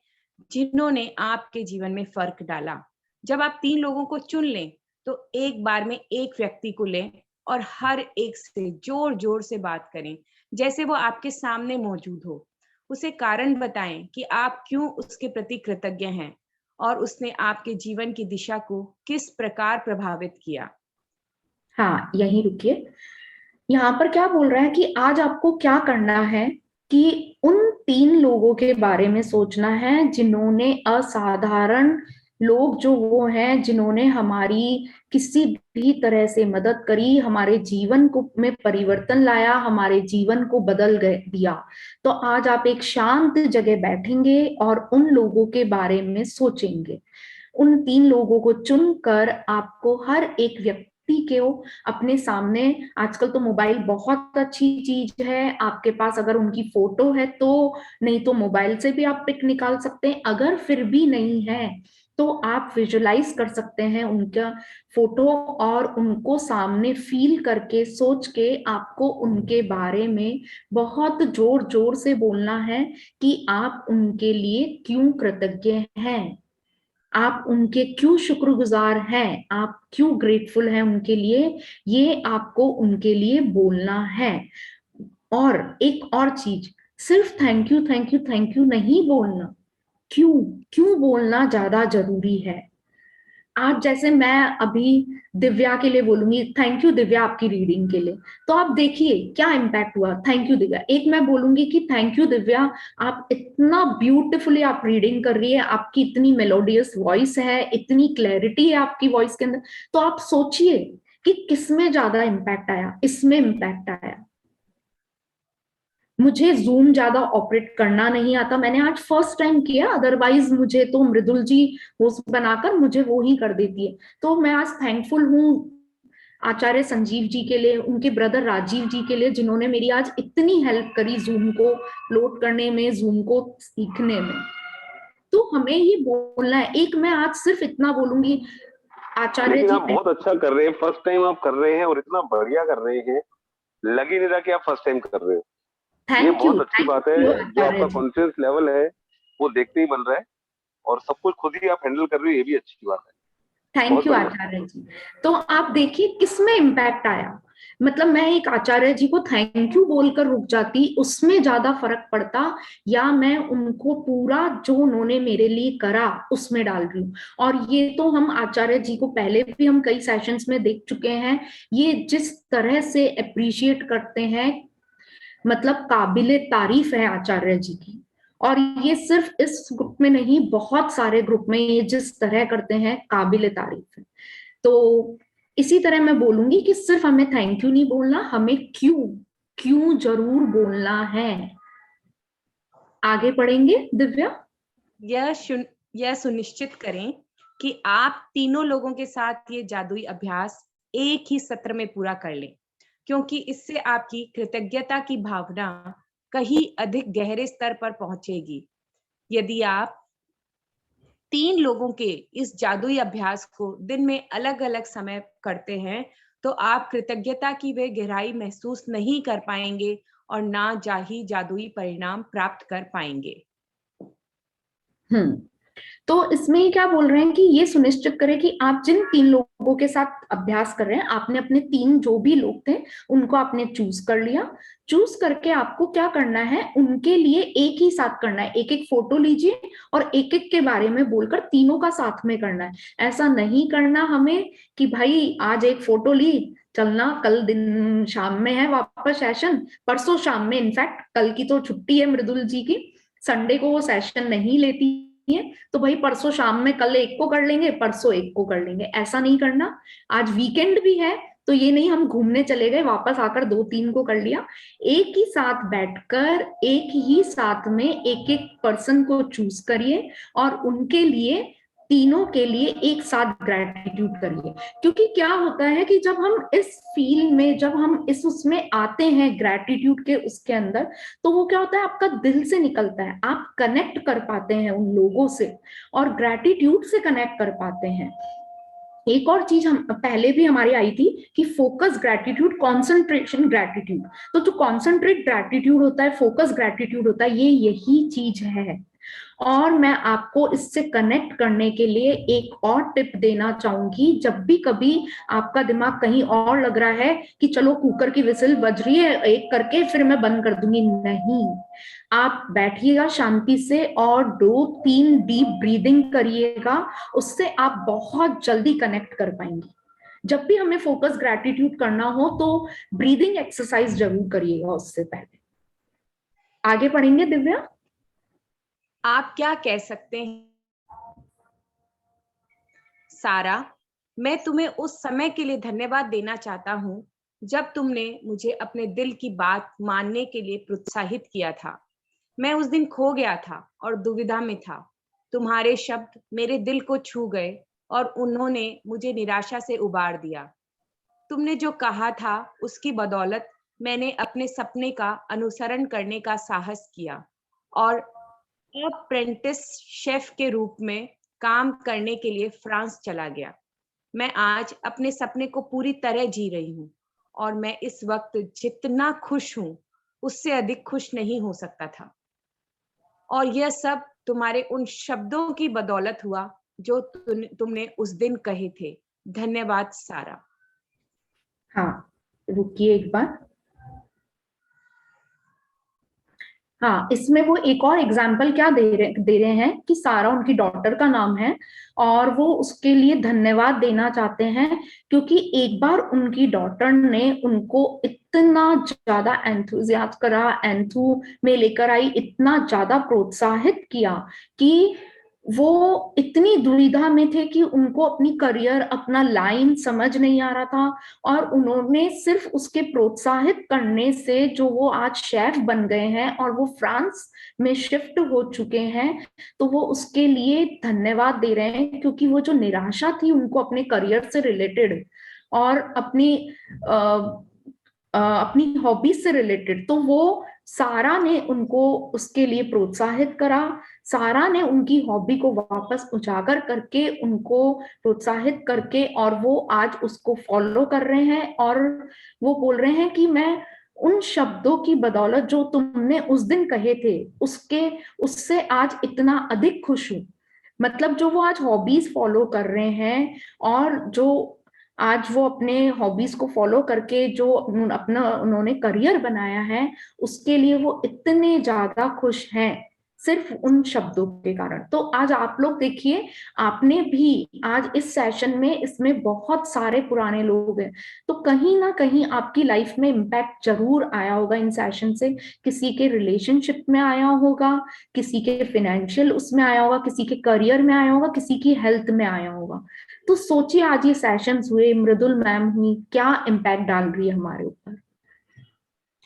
जिन्होंने आपके जीवन में फर्क डाला। जब आप 3 लोगों को चुन लें, तो एक बार में एक व्यक्ति को लें और हर एक से जोर जोर से बात करें, जैसे वो आपके सामने मौजूद हो। उसे कारण बताएं कि आप क्यों उसके प्रति कृतज्ञ हैं और उसने आपके जीवन की दिशा को किस प्रकार प्रभावित किया। हाँ, यहीं रुकिए। यहाँ पर क्या बोल रहा है कि आज आपको क्या करना है कि उन 3 लोगों के बारे में सोचना है जिन्होंने असाधारण लोग जो वो हैं, जिन्होंने हमारी किसी भी तरह से मदद करी, हमारे जीवन को में परिवर्तन लाया, हमारे जीवन को बदल दिया। तो आज आप एक शांत जगह बैठेंगे और उन लोगों के बारे में सोचेंगे। उन 3 लोगों को चुनकर आपको हर एक व्यक्ति को अपने सामने, आजकल तो मोबाइल बहुत अच्छी चीज है, आपके पास अगर उनकी फोटो है तो, नहीं तो मोबाइल से भी आप पिक निकाल सकते हैं। अगर फिर भी नहीं है तो आप विजुलाइज कर सकते हैं उनका फोटो, और उनको सामने फील करके, सोच के आपको उनके बारे में बहुत जोर जोर से बोलना है कि आप उनके लिए क्यों कृतज्ञ हैं, आप उनके क्यों शुक्रगुजार हैं, आप क्यों ग्रेटफुल हैं उनके लिए, ये आपको उनके लिए बोलना है। और एक और चीज, सिर्फ thank you thank you thank you नहीं बोलना, क्यों क्यों बोलना ज्यादा जरूरी है। आज जैसे मैं अभी दिव्या के लिए बोलूंगी, थैंक यू दिव्या आपकी रीडिंग के लिए, तो आप देखिए क्या इम्पैक्ट हुआ। Thank you Divya. एक मैं बोलूंगी कि थैंक यू दिव्या, आप इतना ब्यूटीफुली आप रीडिंग कर रही है, आपकी इतनी मेलोडियस वॉइस है, इतनी क्लैरिटी है आपकी वॉइस के अंदर। तो आप सोचिए कि किसमें ज्यादा इम्पैक्ट आया, इसमें इम्पैक्ट आया। मुझे जूम ज्यादा ऑपरेट करना नहीं आता, मैंने आज फर्स्ट टाइम किया, अदरवाइज मुझे तो मृदुल जी होस्ट बनाकर मुझे वो ही कर देती है। तो मैं आज थैंकफुल हूँ आचार्य संजीव जी के लिए, उनके ब्रदर राजीव जी के लिए, जिन्होंने मेरी आज इतनी हेल्प करी जूम को लोड करने में, जूम को सीखने में। तो हमें ये बोलना है। एक मैं आज सिर्फ इतना बोलूंगी आचार्य लेकिन जी, आप बहुत अच्छा कर रहे हैं, फर्स्ट टाइम आप कर रहे हैं और इतना बढ़िया कर रहे हैं, लग ही नहीं रहा कि आप फर्स्ट टाइम कर रहे हैं। ये थैंक यू, बहुत अच्छी बात है। यू जो आचार्य आपका जी, कॉन्फिडेंस लेवल है वो देखते ही बन रहा है, और सब कुछ खुद ही आप हैंडल कर रही है, ये भी अच्छी बात है। थैंक बहुत यू बढ़िया। आचार्य जी। तो आप देखिए किसमें इम्पैक्ट आया। मतलब मैं एक आचार्य जी को थैंक यू बोलकर रुक जाती, उसमें ज्यादा फर्क पड़ता, या मैं उनको पूरा जो उन्होंने मेरे लिए करा उसमें डाल रही हूँ। और ये तो हम आचार्य जी को पहले भी हम कई सेशंस में देख चुके हैं, ये जिस तरह से अप्रिशिएट करते हैं, मतलब काबिले तारीफ है आचार्य जी की। और ये सिर्फ इस ग्रुप में नहीं, बहुत सारे ग्रुप में ये जिस तरह करते हैं काबिले तारीफ है। तो इसी तरह मैं बोलूंगी कि सिर्फ हमें थैंक यू नहीं बोलना, हमें क्यों क्यों जरूर बोलना है। आगे पढ़ेंगे दिव्या। यह सुनिश्चित करें कि आप तीनों लोगों के साथ ये जादुई अभ्यास एक ही सत्र में पूरा कर लें, क्योंकि इससे आपकी कृतज्ञता की भावना कहीं अधिक गहरे स्तर पर पहुंचेगी। यदि आप 3 लोगों के इस जादुई अभ्यास को दिन में अलग-अलग समय करते हैं, तो आप कृतज्ञता की वे गहराई महसूस नहीं कर पाएंगे और ना ही जादुई परिणाम प्राप्त कर पाएंगे। तो इसमें क्या बोल रहे हैं कि ये सुनिश्चित करें कि आप जिन 3 लोगों के साथ अभ्यास कर रहे हैं, आपने अपने 3 जो भी लोग थे उनको आपने चूज कर लिया। चूज करके आपको क्या करना है, उनके लिए एक ही साथ करना है। एक एक फोटो लीजिए और एक एक के बारे में बोलकर तीनों का साथ में करना है। ऐसा नहीं करना हमें कि भाई आज एक फोटो ली, चलना, कल दिन शाम में है वापस सेशन, परसों शाम में, इनफैक्ट कल की तो छुट्टी है मृदुल जी की, संडे को वो सेशन नहीं लेती है, तो भाई परसों शाम में कल एक को कर लेंगे, परसों एक को कर लेंगे, ऐसा नहीं करना। आज वीकेंड भी है तो ये नहीं हम घूमने चले गए वापस आकर 2-3 को कर लिया। एक ही साथ बैठकर एक ही साथ में एक एक पर्सन को चूज करिए और उनके लिए, तीनों के लिए एक साथ ग्रेटिट्यूड करिए। क्योंकि क्या होता है कि जब हम इस फील में, जब हम इस उसमें आते हैं ग्रेटिट्यूड के उसके अंदर, तो वो क्या होता है, आपका दिल से निकलता है, आप कनेक्ट कर पाते हैं उन लोगों से और ग्रेटिट्यूड से कनेक्ट कर पाते हैं। एक और चीज हम पहले भी हमारी आई थी कि फोकस ग्रेटिट्यूड, कॉन्सेंट्रेशन ग्रेटिट्यूड। तो जो कॉन्सेंट्रेट ग्रेटिट्यूड होता है, फोकस ग्रेटिट्यूड होता है, ये यही चीज है। और मैं आपको इससे कनेक्ट करने के लिए एक और टिप देना चाहूंगी। जब भी कभी आपका दिमाग कहीं और लग रहा है कि चलो कुकर की विसिल बज रही है, एक करके फिर मैं बंद कर दूंगी, नहीं, आप बैठिएगा शांति से और 2-3 डीप ब्रीदिंग करिएगा, उससे आप बहुत जल्दी कनेक्ट कर पाएंगे। जब भी हमें फोकस ग्रेटिट्यूड करना हो तो ब्रीदिंग एक्सरसाइज जरूर करिएगा उससे पहले। आगे पढ़ेंगे दिव्या। आप क्या कह सकते हैं? सारा, मैं तुम्हें उस समय के लिए धन्यवाद देना चाहता हूं जब तुमने मुझे अपने दिल की बात मानने के लिए प्रोत्साहित किया था। मैं उस दिन खो गया था और दुविधा में था। तुम्हारे शब्द मेरे दिल को छू गए और उन्होंने मुझे निराशा से उबार दिया। तुमने जो कहा था उसकी बदौलत मैंने अपने सपने का अनुसरण करने का साहस किया और अप्रेंटिस शेफ के रूप में काम करने के लिए फ्रांस चला गया। मैं आज अपने सपने को पूरी तरह जी रही हूँ और मैं इस वक्त जितना खुश हूँ उससे अधिक खुश नहीं हो सकता था। और यह सब तुम्हारे उन शब्दों की बदौलत हुआ जो तुमने उस दिन कहे थे। धन्यवाद सारा। हाँ, रुकिए एक बार। हाँ, इसमें वो एक और एग्जाम्पल क्या दे रहे हैं कि सारा उनकी डॉटर का नाम है और वो उसके लिए धन्यवाद देना चाहते हैं क्योंकि एक बार उनकी डॉटर ने उनको इतना ज्यादा एंथुजियास्ट करा, एंथू में लेकर आई, इतना ज्यादा प्रोत्साहित किया कि वो इतनी दुविधा में थे कि उनको अपनी करियर, अपना लाइन समझ नहीं आ रहा था। और उन्होंने सिर्फ उसके प्रोत्साहित करने से जो वो आज शेफ बन गए हैं और वो फ्रांस में शिफ्ट हो चुके हैं, तो वो उसके लिए धन्यवाद दे रहे हैं क्योंकि वो जो निराशा थी उनको अपने करियर से रिलेटेड और अपनी हॉबीज से रिलेटेड, तो वो सारा ने उनको उसके लिए प्रोत्साहित करा। सारा ने उनकी हॉबी को वापस उजागर करके, उनको प्रोत्साहित करके, और वो आज उसको फॉलो कर रहे हैं। और वो बोल रहे हैं कि मैं उन शब्दों की बदौलत जो तुमने उस दिन कहे थे उससे आज इतना अधिक खुश हूं। मतलब जो वो आज हॉबीज फॉलो कर रहे हैं और जो आज वो अपने हॉबीज को फॉलो करके जो अपना उन्होंने करियर बनाया है, उसके लिए वो इतने ज्यादा खुश हैं सिर्फ उन शब्दों के कारण। तो आज आप लोग देखिए, आपने भी आज इस सेशन में, इसमें बहुत सारे पुराने लोग हैं, तो कहीं ना कहीं आपकी लाइफ में इम्पैक्ट जरूर आया होगा इन सेशन से। किसी के रिलेशनशिप में आया होगा, किसी के फाइनेंशियल उसमें आया होगा, किसी के करियर में आया होगा, किसी की हेल्थ में आया होगा। तो सोचिए आज ये सेशंस हुए, मृदुल मैम हुई, क्या इम्पैक्ट डाल रही है हमारे ऊपर।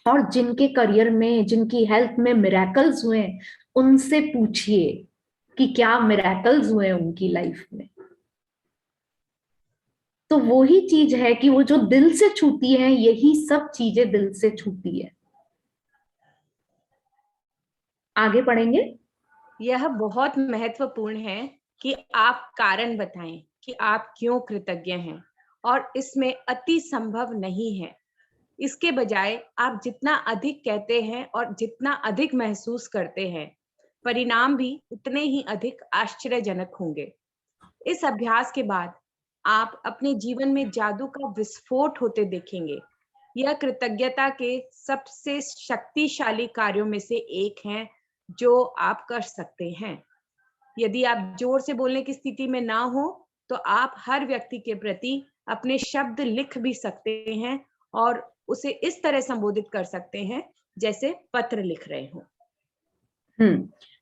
और जिनके करियर में, जिनकी हेल्थ में मिरेकल्स हुए, उनसे पूछिए कि क्या मिरेकल्स हुए उनकी लाइफ में। तो वो ही चीज है कि वो जो दिल से छूती है, यही सब चीजें दिल से छूती है। आगे पढ़ेंगे। यह बहुत महत्वपूर्ण है कि आप कारण बताएं कि आप क्यों कृतज्ञ हैं, और इसमें अति संभव नहीं है। इसके बजाय आप जितना अधिक कहते हैं और जितना अधिक महसूस करते हैं, परिणाम भी उतने ही अधिक आश्चर्यजनक होंगे। इस अभ्यास के बाद आप अपने जीवन में जादू का विस्फोट होते देखेंगे। यह कृतज्ञता के सबसे शक्तिशाली कार्यों में से एक है जो आप कर सकते हैं। यदि आप जोर से बोलने की स्थिति में ना हो, तो आप हर व्यक्ति के प्रति अपने शब्द लिख भी सकते हैं और उसे इस तरह संबोधित कर सकते हैं जैसे पत्र लिख रहे हो।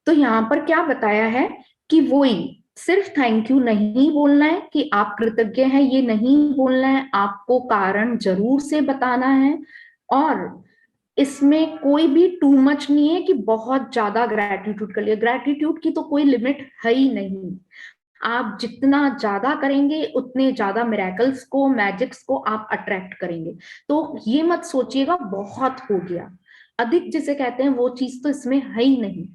तो यहाँ पर क्या बताया है कि वही सिर्फ थैंक यू नहीं बोलना है कि आप कृतज्ञ हैं, ये नहीं बोलना है, आपको कारण जरूर से बताना है। और इसमें कोई भी टू मच नहीं है कि बहुत ज्यादा ग्रैटिट्यूड कर लिया। ग्रैटिट्यूड की तो कोई लिमिट है ही नहीं। आप जितना ज्यादा करेंगे उतने ज्यादा मिरेकल्स को, मैजिक्स को आप अट्रैक्ट करेंगे। तो ये मत सोचिएगा बहुत हो गया, अधिक जिसे कहते हैं वो चीज तो इसमें है ही नहीं।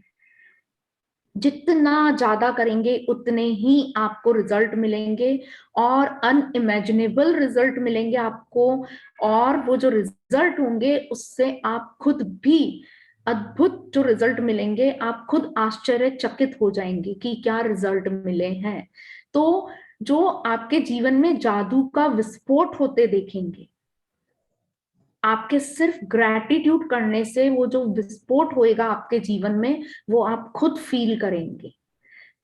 जितना ज्यादा करेंगे उतने ही आपको रिजल्ट मिलेंगे और अनइमेजिनेबल रिजल्ट मिलेंगे आपको। और वो जो रिजल्ट होंगे उससे आप खुद भी, अद्भुत जो रिजल्ट मिलेंगे, आप खुद आश्चर्यचकित हो जाएंगे कि क्या रिजल्ट मिले हैं। तो जो आपके जीवन में जादू का विस्फोट होते देखेंगे, आपके सिर्फ ग्रैटिट्यूड करने से वो जो विस्फोट होएगा आपके जीवन में, वो आप खुद फील करेंगे।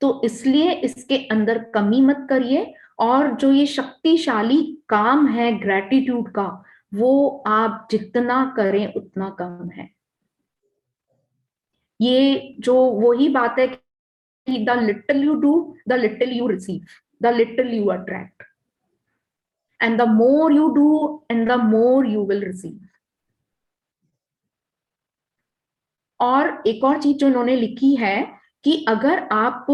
तो इसलिए इसके अंदर कमी मत करिए। और जो ये शक्तिशाली काम है ग्रैटिट्यूड का, वो आप जितना करें उतना कम है। ये जो वही बात है कि the little you do, the little you receive, the little you attract, and the more you do and the more you will receive. और एक और चीज जो इन्होंने लिखी है कि अगर आप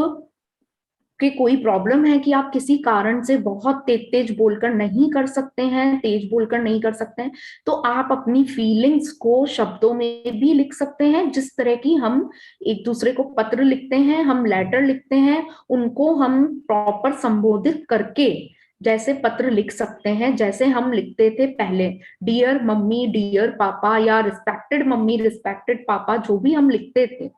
कि कोई प्रॉब्लम है कि आप किसी कारण से बहुत तेज तेज बोलकर नहीं कर सकते हैं, तेज बोलकर नहीं कर सकते हैं, तो आप अपनी फीलिंग्स को शब्दों में भी लिख सकते हैं। जिस तरह की हम एक दूसरे को पत्र लिखते हैं, हम लेटर लिखते हैं, उनको हम प्रॉपर संबोधित करके जैसे पत्र लिख सकते हैं, जैसे हम लिखते थे पहले, डियर मम्मी, डियर पापा, या रिस्पेक्टेड मम्मी, रिस्पेक्टेड पापा, जो भी हम लिखते थे,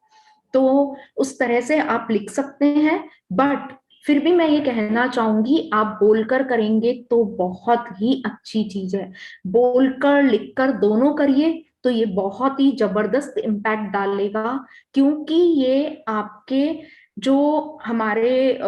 तो उस तरह से आप लिख सकते हैं। बट फिर भी मैं ये कहना चाहूंगी, आप बोलकर करेंगे तो बहुत ही अच्छी चीज है। बोलकर लिखकर दोनों करिए, तो ये बहुत ही जबरदस्त इम्पैक्ट डालेगा, क्योंकि ये आपके जो हमारे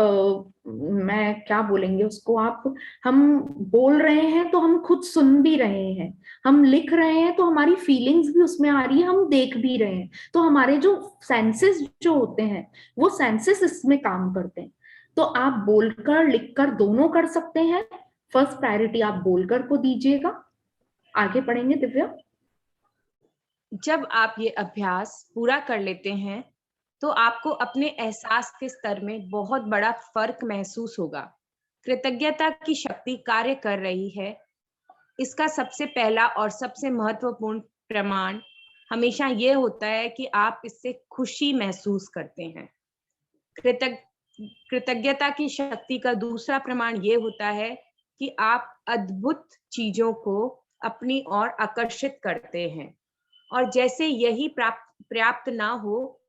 मैं क्या बोलेंगे उसको, आप हम बोल रहे हैं तो हम खुद सुन भी रहे हैं, हम लिख रहे हैं तो हमारी फीलिंग्स भी उसमें आ रही है, हम देख भी रहे हैं, तो हमारे जो सेंसेस जो होते हैं वो सेंसेस इसमें काम करते हैं। तो आप बोलकर लिखकर दोनों कर सकते हैं। फर्स्ट प्रायोरिटी आप बोलकर को दीजिएगा। आगे पढ़ेंगे दिव्या। जब आप ये अभ्यास पूरा कर लेते हैं तो आपको अपने एहसास के स्तर में बहुत बड़ा फर्क महसूस होगा। कृतज्ञता की शक्ति कार्य कर रही है। इसका सबसे पहला और सबसे महत्वपूर्ण प्रमाण हमेशा ये होता है कि आप इससे खुशी महसूस करते हैं। कृतज्ञता की शक्ति का दूसरा प्रमाण ये होता है कि आप अद्भुत चीजों को अपनी ओर आकर्षित करते हैं, और जैसे यही पर्याप्त ना हो,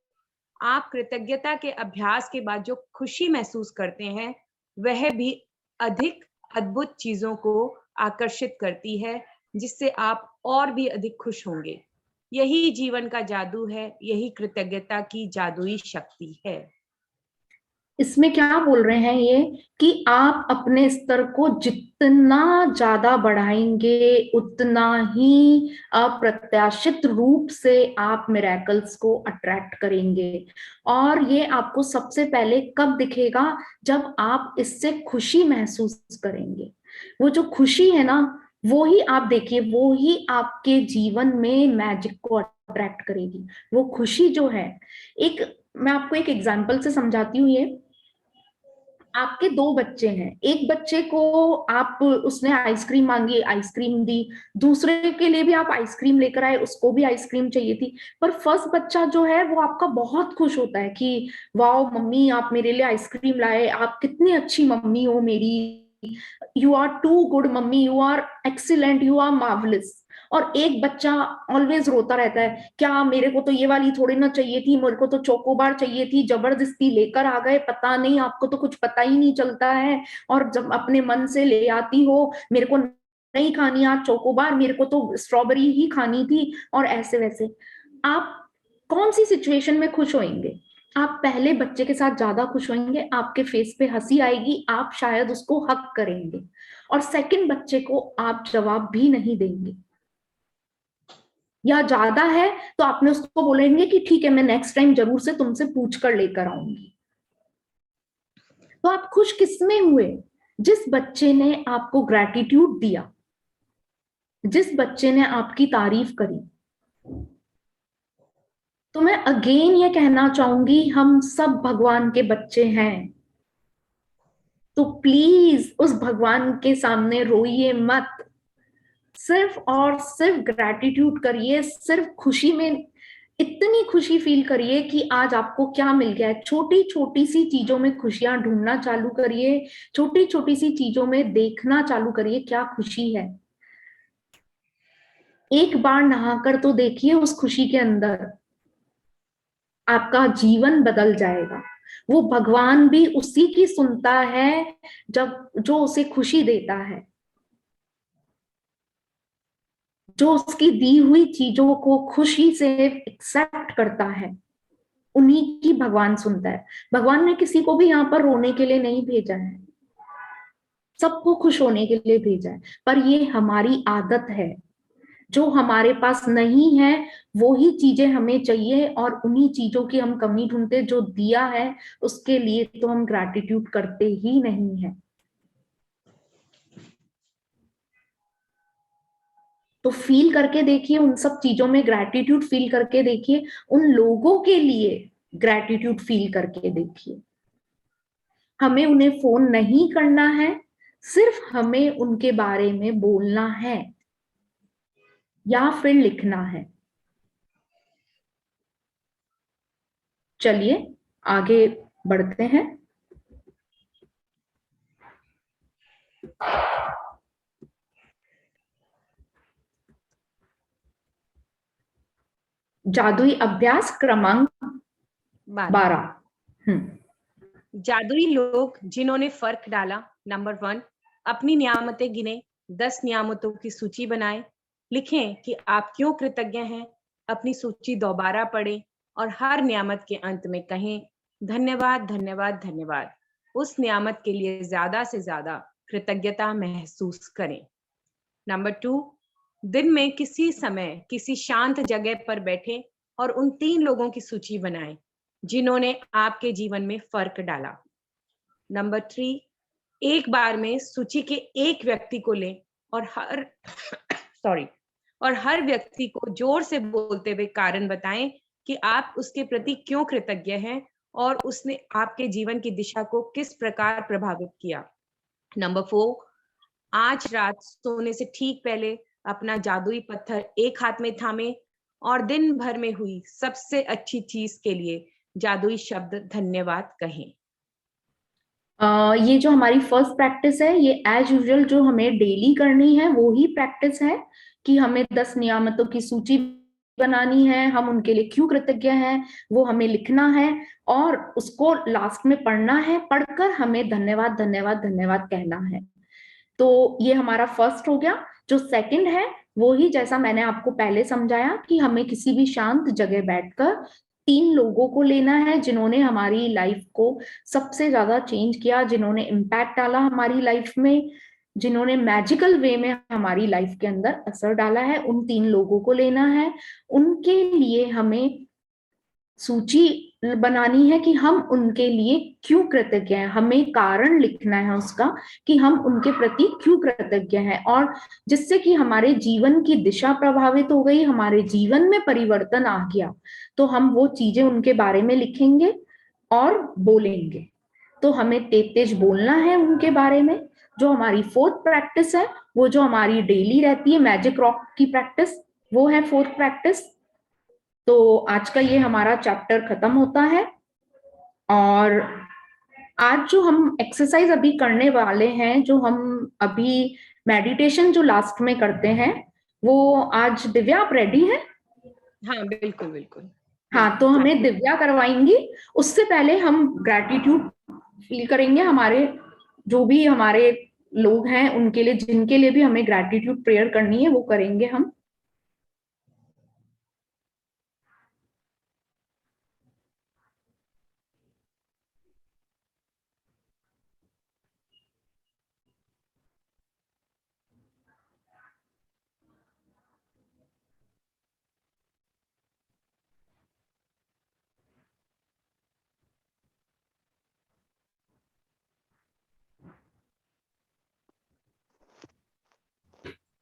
आप कृतज्ञता के अभ्यास के बाद जो खुशी महसूस करते हैं वह भी अधिक अद्भुत चीजों को आकर्षित करती है, जिससे आप और भी अधिक खुश होंगे। यही जीवन का जादू है, यही कृतज्ञता की जादुई शक्ति है। इसमें क्या बोल रहे हैं ये कि आप अपने स्तर को जितना ज्यादा बढ़ाएंगे उतना ही अप्रत्याशित रूप से आप मिरेकल्स को अट्रैक्ट करेंगे। और ये आपको सबसे पहले कब दिखेगा? जब आप इससे खुशी महसूस करेंगे। वो जो खुशी है ना, वो ही आप देखिए, वो ही आपके जीवन में मैजिक को अट्रैक्ट करेगी। वो खुशी जो है, मैं आपको एक एग्जांपल से समझाती हूँ। ये आपके दो बच्चे हैं, एक बच्चे को उसने आइसक्रीम मांगी, आइसक्रीम दी, दूसरे के लिए भी आप आइसक्रीम लेकर आए, उसको भी आइसक्रीम चाहिए थी। पर फर्स्ट बच्चा जो है वो आपका बहुत खुश होता है कि वाओ मम्मी आप मेरे लिए आइसक्रीम लाए, आप कितनी अच्छी मम्मी हो मेरी, you are too good mummy, you are excellent, you are marvellous. और एक बच्चा ऑलवेज रोता रहता है, क्या मेरे को तो ये वाली थोड़ी ना चाहिए थी, मेरे को तो चोकोबार चाहिए थी, जबरदस्ती लेकर आ गए, पता नहीं आपको तो कुछ पता ही नहीं चलता है, और जब अपने मन से ले आती हो, मेरे को नहीं खानी आज चोकोबार, मेरे को तो स्ट्रॉबेरी ही खानी थी, और ऐसे वैसे। आप कौन सी सिचुएशन में खुश होंगे? आप पहले बच्चे के साथ ज्यादा खुश होंगे, आपके फेस पे हंसी आएगी, आप शायद उसको हक करेंगे, और सेकंड बच्चे को आप जवाब भी नहीं देंगे। या ज्यादा है तो आपने उसको बोलेंगे कि ठीक है मैं नेक्स्ट टाइम जरूर से तुमसे पूछ कर लेकर आऊंगी। तो आप खुश किसमें हुए? जिस बच्चे ने आपको ग्रैटिट्यूड दिया, जिस बच्चे ने आपकी तारीफ करी। तो मैं अगेन ये कहना चाहूंगी, हम सब भगवान के बच्चे हैं, तो प्लीज उस भगवान के सामने रोइए मत, सिर्फ और सिर्फ ग्रैटिट्यूड करिए, सिर्फ खुशी में इतनी खुशी फील करिए कि आज आपको क्या मिल गया है। छोटी छोटी सी चीजों में खुशियां ढूंढना चालू करिए, छोटी छोटी सी चीजों में देखना चालू करिए क्या खुशी है। एक बार नहाकर तो देखिए उस खुशी के अंदर, आपका जीवन बदल जाएगा। वो भगवान भी उसी की सुनता है जो उसे खुशी देता है, जो उसकी दी हुई चीजों को खुशी से एक्सेप्ट करता है, उन्हीं की भगवान सुनता है। भगवान ने किसी को भी यहाँ पर रोने के लिए नहीं भेजा है, सबको खुश होने के लिए भेजा है। पर ये हमारी आदत है, जो हमारे पास नहीं है वो ही चीजें हमें चाहिए, और उन्हीं चीजों की हम कमी ढूंढते। जो दिया है उसके लिए तो हम ग्रैटिट्यूड करते ही नहीं है। तो फील करके देखिए, उन सब चीजों में ग्रैटिट्यूड फील करके देखिए, उन लोगों के लिए ग्रैटिट्यूड फील करके देखिए। हमें उन्हें फोन नहीं करना है, सिर्फ हमें उनके बारे में बोलना है या फिर लिखना है। चलिए आगे बढ़ते हैं। जादुई अभ्यास क्रमांक 12। जादुई लोग जिन्होंने फर्क डाला। नंबर 1, अपनी नियामतें गिने, 10 नियामतों की सूची बनाएं। लिखें कि आप क्यों कृतज्ञ हैं, अपनी सूची दोबारा पढ़ें और हर नियामत के अंत में कहें धन्यवाद धन्यवाद धन्यवाद। उस नियामत के लिए ज्यादा से ज्यादा कृतज्ञता महसूस करें। नंबर 2, दिन में किसी समय किसी शांत जगह पर बैठे और उन 3 लोगों की सूची बनाएं जिन्होंने आपके जीवन में फर्क डाला। नंबर 3, एक बार में सूची के एक व्यक्ति को लें और हर व्यक्ति को जोर से बोलते हुए कारण बताएं कि आप उसके प्रति क्यों कृतज्ञ हैं और उसने आपके जीवन की दिशा को किस प्रकार प्रभावित किया। नंबर 4, आज रात सोने से ठीक पहले अपना जादुई पत्थर एक हाथ में थामे और दिन भर में हुई सबसे अच्छी चीज के लिए जादुई शब्द धन्यवाद कहें। ये जो हमारी फर्स्ट प्रैक्टिस है, ये एज यूजुअल जो हमें डेली करनी है वो ही प्रैक्टिस है कि हमें 10 नियामतों की सूची बनानी है, हम उनके लिए क्यों कृतज्ञ हैं वो हमें लिखना है और उसको लास्ट में पढ़ना है, पढ़कर हमें धन्यवाद धन्यवाद धन्यवाद कहना है। तो ये हमारा फर्स्ट हो गया। जो सेकंड है वो ही जैसा मैंने आपको पहले समझाया कि हमें किसी भी शांत जगह बैठकर 3 लोगों को लेना है जिन्होंने हमारी लाइफ को सबसे ज्यादा चेंज किया, जिन्होंने इम्पैक्ट डाला हमारी लाइफ में, जिन्होंने मैजिकल वे में हमारी लाइफ के अंदर असर डाला है, उन 3 लोगों को लेना है। उनके लिए हमें सूची बनानी है कि हम उनके लिए क्यों कृतज्ञ हैं, हमें कारण लिखना है उसका कि हम उनके प्रति क्यों कृतज्ञ हैं, और जिससे कि हमारे जीवन की दिशा प्रभावित हो गई, हमारे जीवन में परिवर्तन आ गया, तो हम वो चीजें उनके बारे में लिखेंगे और बोलेंगे। तो हमें तेज बोलना है उनके बारे में। जो हमारी फोर्थ प्रैक्टिस है, वो जो हमारी डेली रहती है मैजिक रॉक की प्रैक्टिस, वो है फोर्थ प्रैक्टिस। तो आज का ये हमारा चैप्टर खत्म होता है और आज जो हम एक्सरसाइज अभी करने वाले हैं, जो हम अभी मेडिटेशन जो लास्ट में करते हैं, वो आज दिव्या आप रेडी हैं? हाँ बिल्कुल बिल्कुल। हाँ, तो हमें दिव्या करवाएंगी। उससे पहले हम ग्रैटिट्यूड फील करेंगे हमारे जो भी हमारे लोग हैं उनके लिए, जिनके लिए भी हमें ग्रैटिट्यूड प्रेयर करनी है वो करेंगे हम।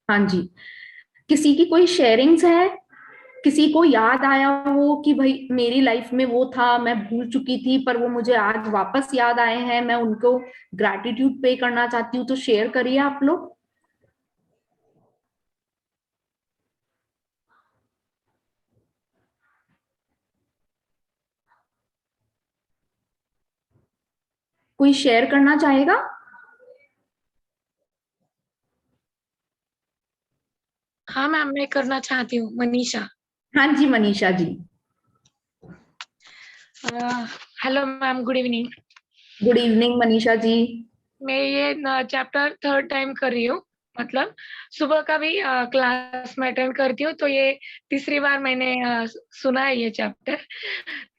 हाँ जी, किसी की कोई शेयरिंग्स है? किसी को याद आया हो कि भाई मेरी लाइफ में वो था, मैं भूल चुकी थी पर वो मुझे आज वापस याद आए हैं, मैं उनको ग्रैटिट्यूड पे करना चाहती हूँ, तो शेयर करिए आप लोग। कोई शेयर करना चाहेगा? हाँ मैम, मैं करना चाहती हूँ। मनीषा। हाँ जी, Manisha ji. Hello ma'am, good evening. Good evening Manisha ji. मैं ये चैप्टर 3rd टाइम कर रही हूँ। मतलब सुबह का भी क्लास में अटेंड करती हूँ, तो ये तीसरी बार मैंने सुना है ये चैप्टर।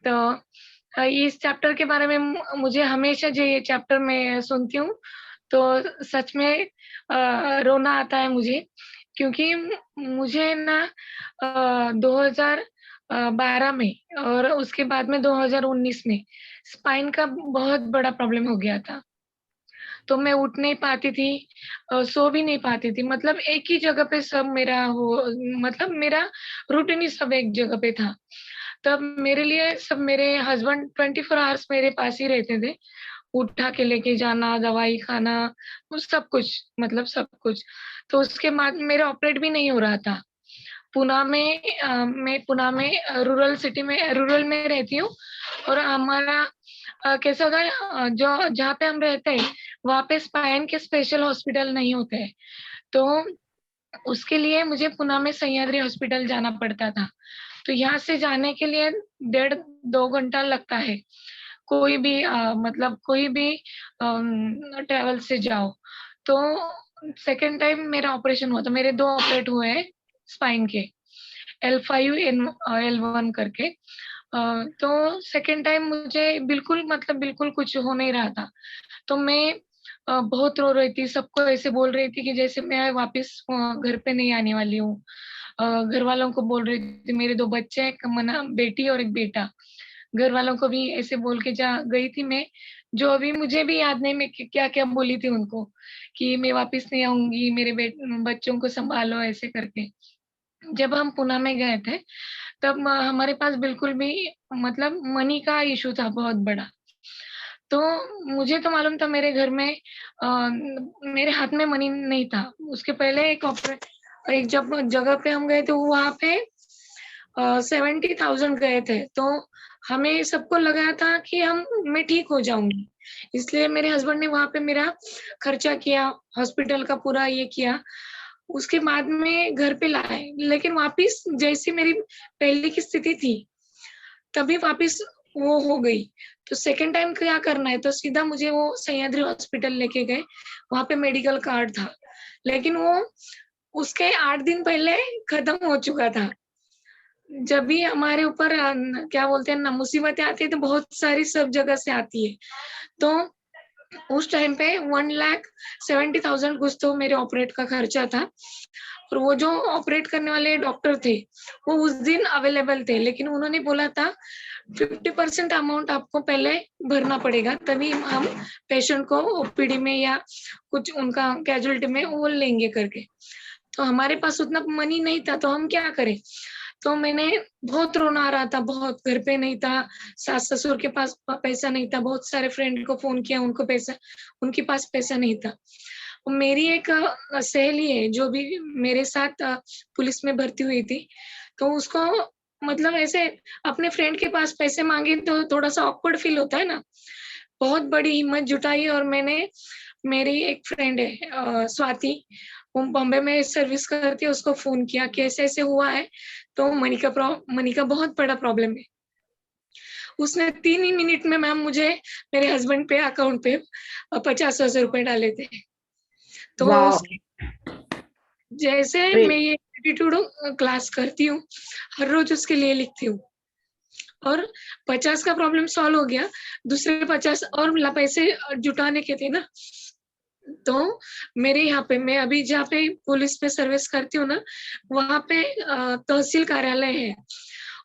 तो इस चैप्टर के बारे में मुझे हमेशा जो ये चैप्टर मैं सुनती हूँ तो सच में रोना आता है मुझे, क्योंकि मुझे ना 2012 में और उसके बाद में 2019 में स्पाइन का बहुत बड़ा प्रॉब्लम हो गया था। तो मैं उठ नहीं पाती थी, सो भी नहीं पाती थी। मतलब एक ही जगह पे सब मेरा मतलब मेरा रूटीन ही सब एक जगह पे था। तब मेरे लिए सब मेरे हस्बैंड 24 आवर्स मेरे पास ही रहते थे। उठा के लेके जाना, दवाई खाना, वो सब कुछ, मतलब सब कुछ। तो उसके बाद मेरा ऑपरेट भी नहीं हो रहा था। मैं पुणे में रूरल में रहती हूँ और हमारा कैसा होता है, जो जहाँ पे हम रहते हैं वहाँ पे स्पाइन के स्पेशल हॉस्पिटल नहीं होते हैं। तो उसके लिए मुझे पुणे में सह्याद्री हॉस्पिटल जाना पड़ता था। तो यहाँ से जाने के लिए 1.5-2 घंटा लगता है। कोई भी मतलब कोई भी ट्रेवल से जाओ। तो सेकंड टाइम मेरा ऑपरेशन हुआ था, मेरे 2 ऑपरेट हुए हैं। स्पाइन के, L5L1 करके। तो सेकेंड टाइम मुझे बिल्कुल कुछ हो नहीं रहा था। तो मैं बहुत रो रही थी, सबको ऐसे बोल रही थी कि जैसे मैं वापस घर पे नहीं आने वाली हूँ। घर वालों को बोल रही थी, मेरे 2 बच्चे हैं, एक बेटी और एक बेटा। घर वालों को भी ऐसे बोल के जा गई थी मैं, जो अभी मुझे भी याद नहीं मैं क्या क्या बोली थी उनको, कि मैं वापस नहीं आऊंगी, मेरे बच्चों को संभालो, ऐसे करके। जब हम पुणे में गए थे, तब हमारे पास बिल्कुल भी मतलब मनी का इशू था बहुत बड़ा। तो मुझे तो मालूम था मेरे घर में मेरे हाथ में मनी नहीं था। उसके पहले एक जब जगह पे हम गए थे, वहां पे 70,000 गए थे। तो हमें सबको लगा था कि मैं ठीक हो जाऊंगी, इसलिए मेरे हस्बैंड ने वहां पे मेरा खर्चा किया, हॉस्पिटल का पूरा ये किया। उसके बाद में घर पे लाए, लेकिन वापिस जैसी मेरी पहले की स्थिति थी, तभी वापिस वो हो गई। तो सेकंड टाइम क्या करना है, तो सीधा मुझे वो सह्याद्री हॉस्पिटल लेके गए। वहां पे मेडिकल कार्ड था, लेकिन वो उसके 8 दिन पहले खत्म हो चुका था। जब भी हमारे ऊपर क्या बोलते हैं ना, मुसीबतें आती है, तो बहुत सारी सब जगह से आती है। तो उस टाइम पे 1,70,000 कुछ तो मेरे ऑपरेट का खर्चा था। और वो जो ऑपरेट करने वाले डॉक्टर थे, वो उस दिन अवेलेबल थे, लेकिन उन्होंने बोला था 50% अमाउंट आपको पहले भरना पड़ेगा, तभी हम पेशेंट को ओपीडी में या कुछ उनका कैजुअलिटी में वो लेंगे करके। तो हमारे पास उतना मनी नहीं था, तो हम क्या करें। तो मैंने बहुत रोना आ रहा था, बहुत, घर पे नहीं था, सास ससुर के पास पैसा नहीं था, बहुत सारे फ्रेंड को फोन किया, उनके पास पैसा नहीं था। मेरी एक सहेली है जो भी मेरे साथ पुलिस में भर्ती हुई थी, तो उसको मतलब ऐसे अपने फ्रेंड के पास पैसे मांगे तो थोड़ा सा ऑकवर्ड फील होता है ना। बहुत बड़ी हिम्मत जुटाई और मैंने, मेरी एक फ्रेंड है स्वाति, वो बॉम्बे में सर्विस करती है, उसको फोन किया कि ऐसे ऐसे हुआ है, तो मनी का बहुत बड़ा प्रॉब्लम है। उसने 3 ही मिनट में मैम मुझे मेरे हस्बैंड पे अकाउंट पे 50,000 रुपए डाले थे। तो जैसे मैं ये एटीट्यूड क्लास करती हूँ, हर रोज उसके लिए लिखती हूँ, और 50 का प्रॉब्लम सॉल्व हो गया। दूसरे 50 और पैसे जुटाने के थे ना, तो मेरे यहाँ पे, मैं अभी जहाँ पे पुलिस में सर्विस करती हूँ ना, वहाँ पे तहसील कार्यालय है।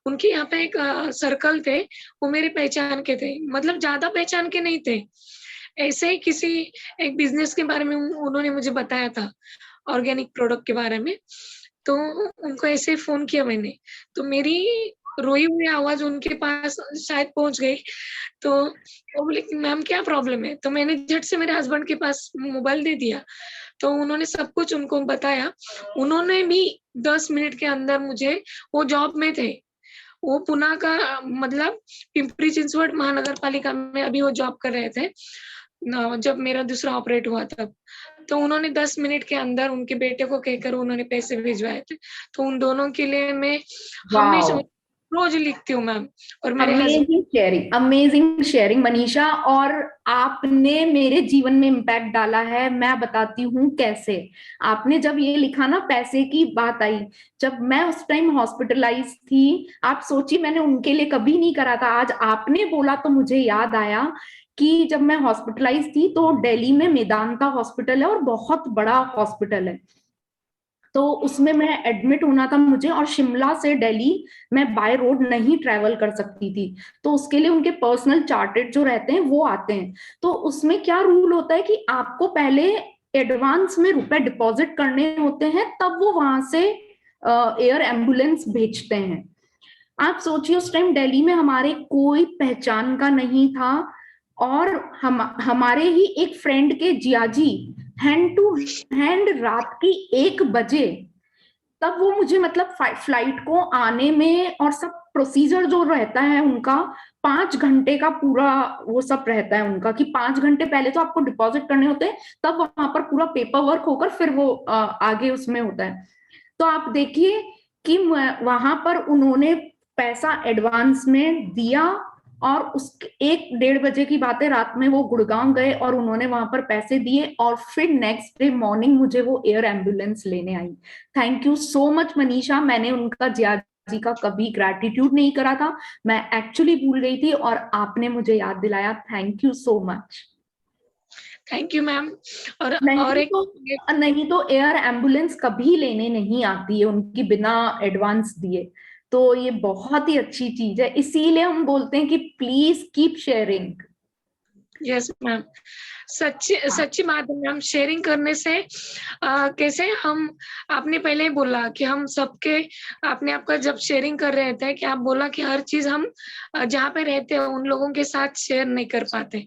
उनके यहाँ पे एक सर्कल थे, वो मेरे पहचान के थे, मतलब ज्यादा पहचान के नहीं थे, ऐसे ही किसी एक बिजनेस के बारे में उन्होंने मुझे बताया था, ऑर्गेनिक प्रोडक्ट के बारे में। तो उनको ऐसे फोन किया मैंने, तो मेरी रोई हुई आवाज उनके पास शायद पहुंच गई। तो वो बोले कि मैम क्या प्रॉब्लम है, तो मैंने झट से मेरे हस्बैंड के पास मोबाइल दे दिया। तो उन्होंने सब कुछ उनको बताया। उन्होंने भी 10 मिनट के अंदर मुझे, वो जॉब में थे, वो पुणे का मतलब पिंपरी चिंचवड महानगर पालिका में अभी वो जॉब कर रहे थे जब मेरा दूसरा ऑपरेट हुआ तब। तो उन्होंने 10 मिनट के अंदर उनके बेटे को कहकर उन्होंने पैसे भिजवाए थे। तो उन दोनों के लिए मैं हमेशा रोज लिखती हूँ मैम। और मेरे अमेजिंग शेयरिंग मनीषा, और आपने मेरे जीवन में इम्पैक्ट डाला है। मैं बताती हूँ कैसे। आपने जब ये लिखा ना, पैसे की बात आई, जब मैं उस टाइम हॉस्पिटलाइज थी, आप सोचिए मैंने उनके लिए कभी नहीं करा था। आज आपने बोला तो मुझे याद आया कि जब मैं हॉस्पिटलाइज थी तो दिल्ली में मेदांता हॉस्पिटल है और बहुत बड़ा हॉस्पिटल है, तो उसमें मैं एडमिट होना था मुझे, और शिमला से दिल्ली मैं बाय रोड नहीं ट्रैवल कर सकती थी। तो उसके लिए उनके पर्सनल चार्टेड जो रहते हैं वो आते हैं। तो उसमें क्या रूल होता है कि आपको पहले एडवांस में रुपए डिपॉजिट करने होते हैं, तब वो वहां से एयर एम्बुलेंस भेजते हैं। आप सोचिए उस टाइम दिल्ली में हमारे कोई पहचान का नहीं था, और हमारे ही एक फ्रेंड के जियाजी हैंड टू हैंड रात की 1 बजे, तब वो मुझे मतलब फ्लाइट को आने में, और सब प्रोसीजर जो रहता है उनका 5 घंटे का पूरा वो सब रहता है उनका, कि 5 घंटे पहले तो आपको डिपॉजिट करने होते हैं, तब वहां पर पूरा पेपर वर्क होकर फिर वो आगे उसमें होता है। तो आप देखिए कि वहां पर उन्होंने पैसा एडवांस में दिया, और उसके 1-1:30 बजे की बात है, रात में वो गुड़गांव गए और उन्होंने वहां पर पैसे दिए और फिर नेक्स्ट डे मॉर्निंग मुझे वो एयर एम्बुलेंस लेने आई। Thank you so much Manisha. मैंने उनका जिया जी का कभी ग्रैटिट्यूड नहीं करा था, मैं एक्चुअली भूल गई थी और आपने मुझे याद दिलाया। Thank you so much. Thank you ma'am. और नहीं तो एयर एम्बुलेंस कभी लेने नहीं आती है उनकी बिना एडवांस दिए, तो ये बहुत ही अच्छी चीज है, इसीलिए हम बोलते हैं कि please keep sharing. Yes ma'am, सच्ची बात है मैम। शेयरिंग करने से कैसे हम, आपने पहले ही बोला कि हम सबके, आपने आपका जब शेयरिंग कर रहे थे कि आप बोला कि हर चीज हम जहाँ पे रहते हैं उन लोगों के साथ शेयर नहीं कर पाते,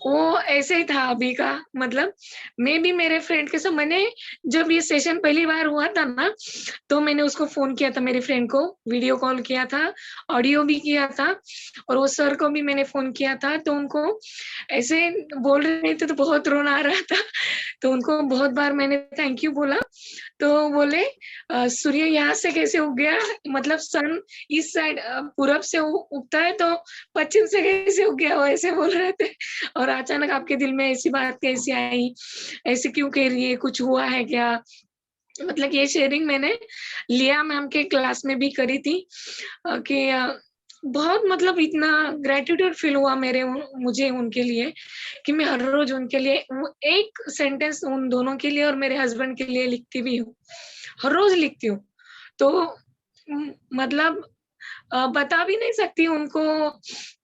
वो ऐसे ही था अभी का। मतलब मैं भी मेरे फ्रेंड के साथ, मैंने जब ये सेशन पहली बार हुआ था ना, तो मैंने उसको फोन किया था, मेरे फ्रेंड को वीडियो कॉल किया था, ऑडियो भी किया था, और वो सर को भी मैंने फोन किया था। तो उनको ऐसे बोल रहे थे तो बहुत रोना आ रहा था, तो उनको बहुत बार मैंने थैंक यू बोला। तो बोले सूर्य यहाँ से कैसे उग गया, मतलब सन इस साइड पूरब से उगता है तो पश्चिम से कैसे उग गया, वो ऐसे बोल रहे थे। और अचानक आपके दिल में ऐसी बात कैसे आई, ऐसे क्यों कह रही है, कुछ हुआ है क्या? मतलब ये शेयरिंग मैंने लिया मैम के क्लास में भी करी थी कि बहुत मतलब इतना ग्रेटिट्यूड फील हुआ मुझे उनके लिए कि मैं हर रोज उनके लिए एक सेंटेंस उन दोनों के लिए और मेरे हस्बैंड के लिए लिखती भी हूँ, हर रोज लिखती हूँ। तो मतलब बता भी नहीं सकती उनको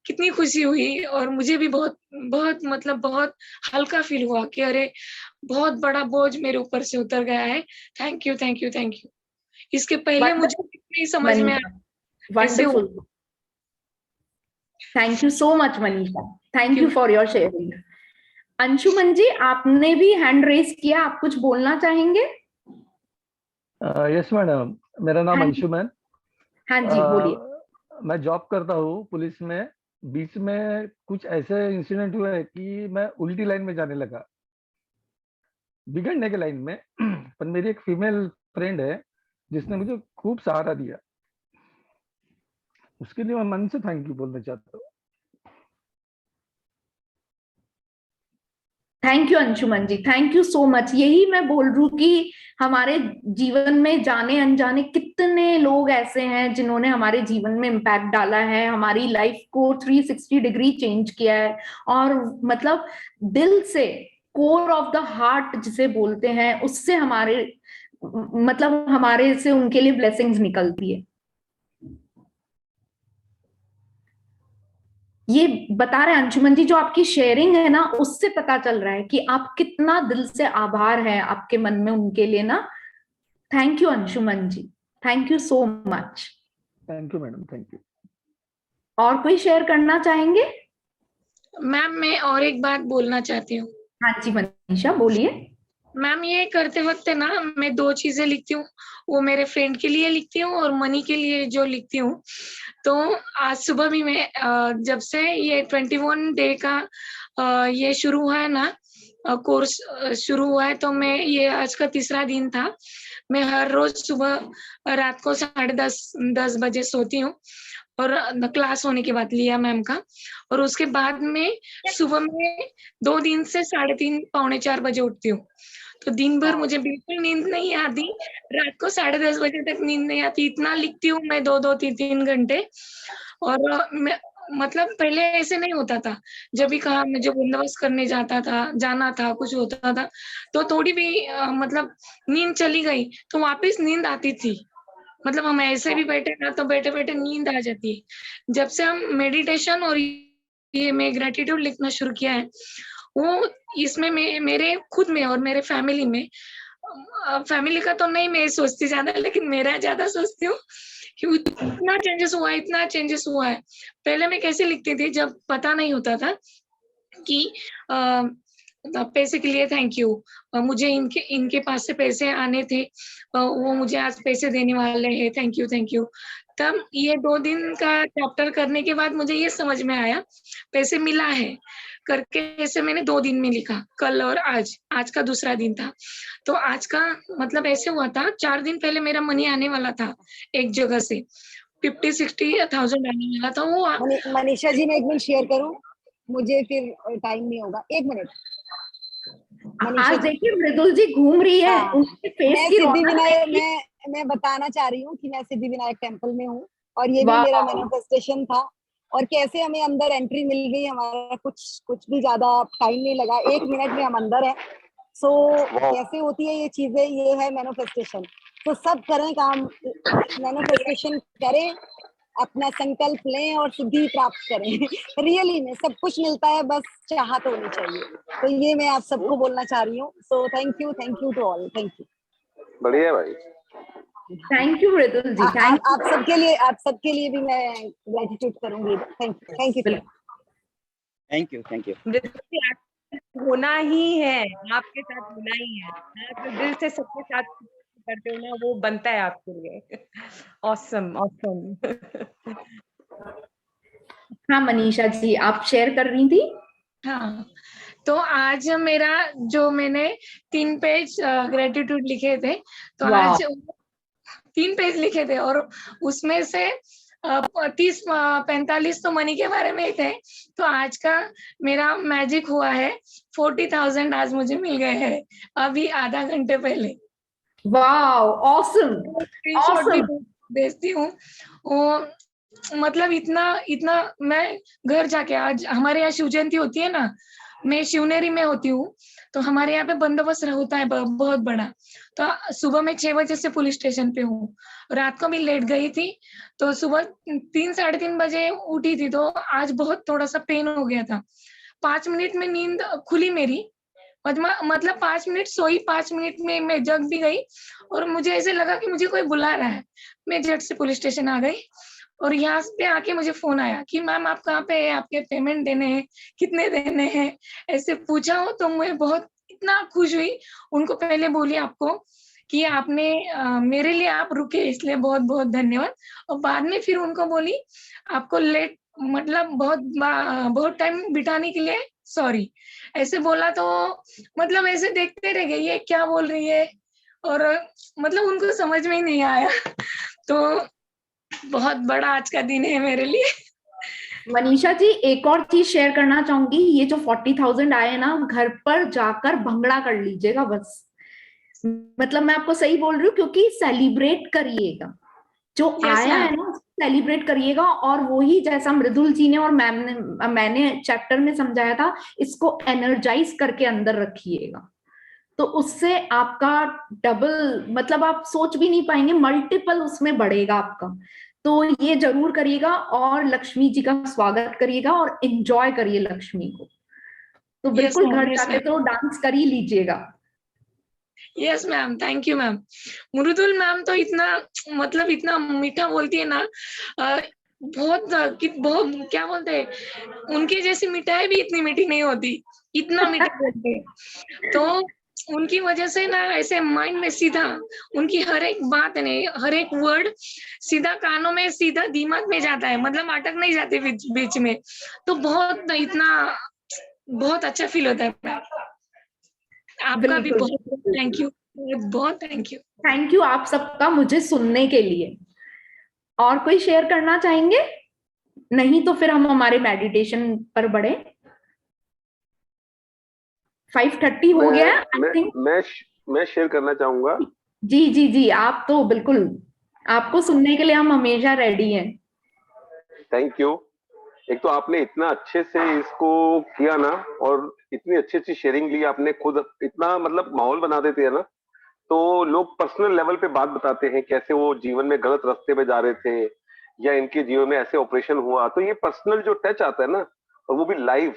कितनी खुशी हुई, और मुझे भी बहुत बहुत मतलब बहुत हल्का फील हुआ कि अरे बहुत बड़ा बोझ मेरे ऊपर से उतर गया है। Thank you thank you thank you. इसके पहले मुझे नहीं समझ में आया। Wonderful, thank you so much Manisha, thank you for your sharing. Anshuman ji, आपने भी हैंड रेस किया, आप कुछ बोलना चाहेंगे? यस मैडम, मेरा नाम हाँ अंशुमन। हाँ जी बोलिए। मैं जॉब करता हूँ पुलिस में। बीच में कुछ ऐसे इंसिडेंट हुए हैं कि मैं उल्टी लाइन में जाने लगा, बिगड़ने के लाइन में। पर मेरी एक फीमेल फ्रेंड है जिसने मुझे खूब सहारा दिया, उसके लिए मैं मन से थैंक यू बोलना चाहता हूँ। Thank you Anshuman ji, thank you so much. यही मैं बोल रही हूँ कि हमारे जीवन में जाने अनजाने कितने लोग ऐसे हैं जिन्होंने हमारे जीवन में इम्पैक्ट डाला है, हमारी लाइफ को 360 डिग्री चेंज किया है, और मतलब दिल से, कोर ऑफ द हार्ट जिसे बोलते हैं, उससे हमारे मतलब हमारे से उनके लिए ब्लेसिंग्स निकलती है। ये बता रहे हैं अंशुमन जी, जो आपकी शेयरिंग है ना, उससे पता चल रहा है कि आप कितना दिल से आभार है आपके मन में उनके लिए ना। Thank you Anshuman ji, thank you so much. Thank you madam, thank you. और कोई शेयर करना चाहेंगे? मैम मैं और एक बात बोलना चाहती हूँ। हाँ जी मनीषा बोलिए। मैम ये करते वक्त ना मैं 2 चीजें लिखती हूँ, वो मेरे फ्रेंड के लिए लिखती हूँ और मनी के लिए जो लिखती हूँ। तो आज सुबह भी मैं जब से ये 21 डे का ये शुरू हुआ है ना, कोर्स शुरू हुआ है, तो मैं ये आज का 3रा दिन था। मैं हर रोज सुबह रात को 10:30 बजे सोती हूँ, और क्लास होने के बाद लिया मैम का, और उसके बाद में सुबह में 2 दिन से 3:30 पौने 4 बजे उठती हूँ। तो दिन भर मुझे बिल्कुल नींद नहीं आती, रात को 10:30 बजे तक नींद नहीं आती, इतना लिखती हूँ मैं 2-2 3-3 घंटे। और मैं मतलब पहले ऐसे नहीं होता था, जब भी कहा मुझे बंदोबस्त करने जाना था, कुछ होता था, तो थोड़ी भी मतलब नींद चली गई तो वापस नींद आती थी। मतलब हम ऐसे भी बैठे ना तो बैठे-बैठे नींद आ जाती है। जब से हम मेडिटेशन और ये मैं ग्रेटिट्यूड लिखना शुरू किया है, वो इसमें मेरे खुद में और मेरे फैमिली में, फैमिली का तो नहीं मैं सोचती ज्यादा, लेकिन मेरा ज्यादा सोचती हूँ कि इतना चेंजेस हुआ है। पहले मैं कैसे लिखती थी, जब पता नहीं होता था कि पैसे के लिए थैंक यू, मुझे इनके पास से पैसे आने थे, वो मुझे आज पैसे देने वाले हैं, थैंक यू। तब ये 2 दिन का चैप्टर करने के बाद मुझे ये समझ में आया, पैसे मिला है करके। ऐसे मैंने 2 दिन में लिखा, कल और आज का दूसरा दिन था। तो आज का मतलब ऐसे हुआ था, 4 दिन पहले मेरा मनी आने वाला था एक जगह से, 50-60,000 आने वाला था वो। मनीषा जी, मैं एक मिनट शेयर करूं, मुझे फिर टाइम नहीं होगा, एक मिनट। मनीषा आज जी, देखिए मृदुल जी घूम रही है, हाँ, उनके फेस मैं की सिद्धि रौनक विनायक, देखिए। मैं बताना चाह रही हूँ कि मैं सिद्धि विनायक टेम्पल में हूँ और ये भी वाह, मेरा मैनिफेस्टेशन था। और कैसे हमें अंदर एंट्री मिल गई, हमारा कुछ भी ज्यादा टाइम नहीं लगा, 1 मिनट में हम अंदर हैं। सो कैसे होती है ये चीजें, ये है मैनिफेस्टेशन। तो सब करें काम, मैनिफेस्टेशन करें, अपना संकल्प लें और सिद्धि प्राप्त करें। रियली में सब कुछ मिलता है, बस चाहत होनी चाहिए। तो ये मैं आप सबको बोलना चाह रही हूँ। So thank you to all, thank you. बढ़िया भाई। Thank you Mridul ji, thank you. आप सबके लिए भी मैं ग्रेटिट्यूड करूंगी। Thank you. Thank you. Mridul ji, आपके होना ही है, आपके साथ होना ही है। आप जो दिल से सबके साथ करते हो ना, वो बनता है आपके लिए। Awesome awesome. हाँ मनीषा जी, आप शेयर कर रही थी। हाँ, तो आज मेरा जो मैंने 3 पेज ग्रेटिट्यूड लिखे थे, तो वाह। आज 3 पेज लिखे थे और उसमें से 30-45 तो मनी के बारे में ही थे। तो आज का मेरा मैजिक हुआ है, 40,000 आज मुझे मिल गए हैं अभी आधा घंटे पहले। वाओ, ऑसम स्क्रीनशॉट भी ऑसम। भेजती हूँ। वो मतलब इतना मैं घर जाके, आज हमारे यहाँ शिव जयंती होती है ना, मैं शिवनेरी में होती हूँ, तो हमारे यहाँ पे बंदोबस्त होता है बहुत बड़ा। तो सुबह में 6 बजे से पुलिस स्टेशन पे हूँ, रात को भी लेट गई थी, तो सुबह 3-3:30 बजे उठी थी, तो आज बहुत थोड़ा सा पेन हो गया था। 5 मिनट में नींद खुली मेरी, मतलब 5 मिनट सोई, 5 मिनट में मैं जग भी गई और मुझे ऐसे लगा कि मुझे कोई बुला रहा है। मैं झट से पुलिस स्टेशन आ गई और यहाँ पे आके मुझे फोन आया कि मैम आप कहाँ पे हैं, आपके पेमेंट देने हैं, कितने देने हैं, ऐसे पूछा हो। तो मैं बहुत इतना खुश हुई, उनको पहले बोली आपको कि आपने मेरे लिए आप रुके, इसलिए बहुत बहुत धन्यवाद। और बाद में फिर उनको बोली आपको लेट, मतलब बहुत टाइम बिठाने के लिए सॉरी, ऐसे बोला। तो मतलब ऐसे देखते रह गए ये क्या बोल रही है, और मतलब उनको समझ में ही नहीं आया। तो बहुत बड़ा आज का दिन है मेरे लिए। मनीषा जी, एक और चीज शेयर करना चाहूंगी, ये जो 40,000 आए ना, घर पर जाकर भंगड़ा कर लीजिएगा बस। मतलब मैं आपको सही बोल रही हूँ, क्योंकि सेलिब्रेट करिएगा जो Yes, आया ma'am. है ना, सेलिब्रेट करिएगा। और वही जैसा मृदुल जी ने और मैंने चैप्टर में समझाया था, इसको एनर्जाइज करके अंदर रखिएगा, तो उससे आपका डबल, मतलब आप सोच भी नहीं पाएंगे, मल्टीपल उसमें बढ़ेगा आपका। तो ये जरूर करिएगा और लक्ष्मी जी का स्वागत करिएगा और एंजॉय करिए लक्ष्मी को। तो बिल्कुल ma'am. घर Yes, जाके ma'am. तो डांस कर ही लीजिएगा। Yes ma'am, thank you ma'am. Mridul ma'am तो इतना, मतलब इतना मीठा बोलती है ना, बहुत क्या बोलते हैं, उनके जैसी मिठाई भी इतनी मीठी नहीं होती, इतना मीठा बोलते हैं। तो उनकी वजह से ना ऐसे माइंड में सीधा उनकी हर एक बात है, हर एक वर्ड सीधा कानों में, सीधा दिमाग में जाता है, मतलब अटक नहीं जाते बीच में। तो बहुत अच्छा फील होता है। आपका भी बिल्कुल, बहुत थैंक यू, बहुत थैंक यू। थैंक यू आप सबका मुझे सुनने के लिए। और कोई शेयर करना चाहेंगे? नहीं तो फिर हम हमारे मेडिटेशन पर बढ़े। 5:30 हो गया आई थिंक। मैं शेयर करना चाहूंगा। जी जी जी, आप तो बिल्कुल, आपको सुनने के लिए हम हमेशा रेडी हैं। Thank you. एक तो आपने इतना अच्छे से इसको किया ना, और इतनी अच्छी अच्छी शेयरिंग ली आपने, खुद इतना मतलब माहौल बना देते हैं ना। तो लोग पर्सनल लेवल पे बात बताते हैं कैसे वो जीवन में गलत रास्ते पे जा रहे थे, या इनके जीवन में ऐसे ऑपरेशन हुआ, तो ये पर्सनल जो टच आता है ना, और वो भी लाइव।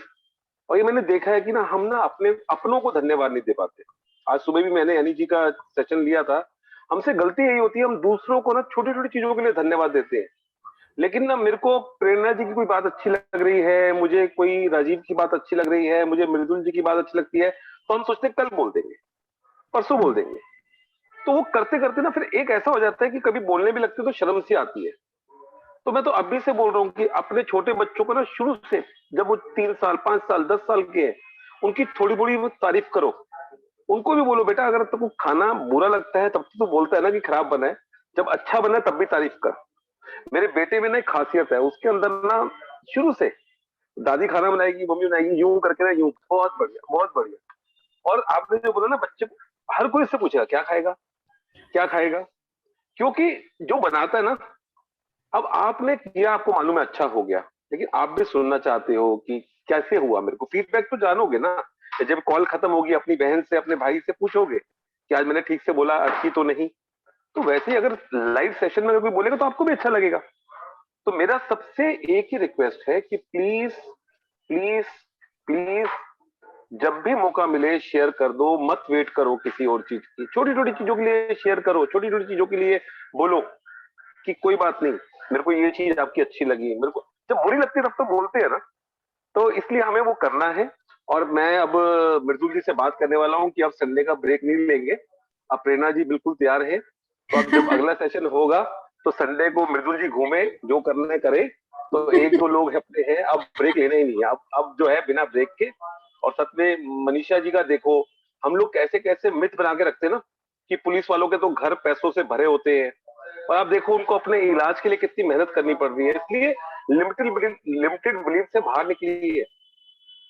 और ये मैंने देखा है कि ना हम ना अपने अपनों को धन्यवाद नहीं दे पाते। आज सुबह भी मैंने यानी जी का सेशन लिया था। हमसे गलती यही होती है, हम दूसरों को ना छोटी छोटी चीजों के लिए धन्यवाद देते हैं। लेकिन ना मेरे को प्रेरणा जी की कोई बात अच्छी लग रही है, मुझे कोई राजीव की बात अच्छी लग रही है, मुझे मृदुल जी की बात अच्छी लगती है, तो हम सोचते हैं कल बोल देंगे, परसों बोल देंगे। तो वो करते करते ना फिर एक ऐसा हो जाता है कि कभी बोलने भी लगते तो शर्म सी आती है। तो मैं तो अभी से बोल रहा हूँ कि अपने छोटे बच्चों को ना शुरू से, जब वो 3 साल 5 साल 10 साल के हैं, उनकी थोड़ी बड़ी तारीफ करो। उनको भी बोलो बेटा, अगर तुमको खाना बुरा लगता है तब तो बोलता है ना कि खराब बना है, जब अच्छा बना है तब भी तारीफ कर। मेरे बेटे में ना एक खासियत है, उसके अंदर ना शुरू से दादी खाना बनाएगी, मम्मी बनाएगी, यूं करके ना यूं, बहुत बढ़िया बहुत बढ़िया। और आपने जो बोला ना, बच्चे को हर कोई इससे पूछेगा क्या खाएगा क्या खाएगा, क्योंकि जो बनाता है ना, अब आपने किया, आपको मालूम है अच्छा हो गया, लेकिन आप भी सुनना चाहते हो कि कैसे हुआ, मेरे को फीडबैक तो जानोगे ना। जब कॉल खत्म होगी अपनी बहन से, अपने भाई से पूछोगे कि आज मैंने ठीक से बोला, अच्छी तो नहीं। तो वैसे ही अगर लाइव सेशन में अगर कोई बोलेगा तो आपको भी अच्छा लगेगा। तो मेरा सबसे एक ही रिक्वेस्ट है कि प्लीज प्लीज प्लीज जब भी मौका मिले शेयर कर दो, मत वेट करो किसी और चीज की। छोटी छोटी चीजों के लिए शेयर करो, छोटी छोटी चीजों के लिए बोलो कि कोई बात नहीं, मेरे को ये चीज आपकी अच्छी लगी। मेरे को जब बुरी लगती है तब तो बोलते हैं ना, तो इसलिए हमें वो करना है। और मैं अब मृदुल जी से बात करने वाला हूँ कि अब संडे का ब्रेक नहीं लेंगे। अब प्रेरणा जी बिल्कुल तैयार है, तो अब जब अगला सेशन होगा तो संडे को मृदुल जी घूमे, जो करना है करे। तो एक दो लोग अपने हैं, अब ब्रेक लेना ही नहीं है, अब जो है बिना ब्रेक के। और सच में मनीषा जी का देखो, हम लोग कैसे कैसे मिथ बना के रखते हैं ना कि पुलिस वालों के तो घर पैसों से भरे होते हैं, और आप देखो उनको अपने इलाज के लिए कितनी मेहनत करनी पड़ रही है। इसलिए लिमिटेड बिलीफ से बाहर निकली है,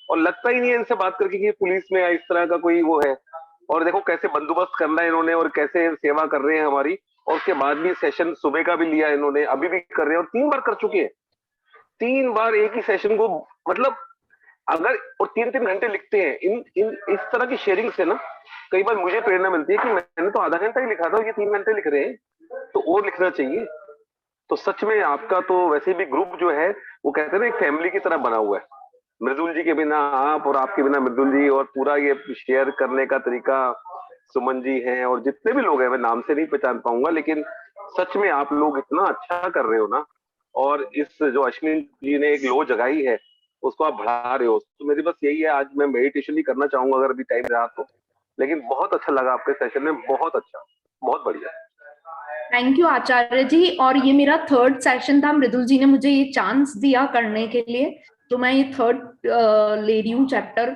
और लगता ही नहीं है इनसे बात करके कि पुलिस में इस तरह का कोई वो है। और देखो कैसे बंदोबस्त करना है इन्होंने, और कैसे सेवा कर रहे हैं हमारी। और उसके बाद भी सेशन सुबह का भी लिया इन्होंने, अभी भी कर रहे हैं, और 3 बार कर चुके हैं। 3 बार एक ही सेशन को, मतलब अगर, और 3-3 घंटे लिखते हैं। इन इन इस तरह की शेयरिंग से ना कई बार मुझे प्रेरणा मिलती है कि मैंने तो आधा घंटा ही लिखा था, ये 3 घंटे लिख रहे हैं, तो और लिखना चाहिए। तो सच में आपका तो वैसे भी ग्रुप जो है वो कहते हैं ना एक फैमिली की तरह बना हुआ है। मृदुल जी के बिना आप, और आपके बिना मृदुल जी, और पूरा ये शेयर करने का तरीका सुमन जी हैं, और जितने भी लोग हैं, मैं नाम से नहीं पहचान पाऊंगा, लेकिन सच में आप लोग इतना अच्छा कर रहे हो ना। और इस जो अश्विन जी ने एक लो जगाई है उसको आप बढ़ा रहे हो। तो मेरी बस यही है, आज मैं मेडिटेशन भी करना चाहूंगा अगर अभी टाइम रहा तो। लेकिन बहुत अच्छा लगा आपके सेशन में, बहुत अच्छा, बहुत बढ़िया। थैंक यू आचार्य जी। और ये मेरा 3rd सेशन था, मृदुल जी ने मुझे ये चांस दिया करने के लिए, तो मैं ये 3rd ले रही हूँ चैप्टर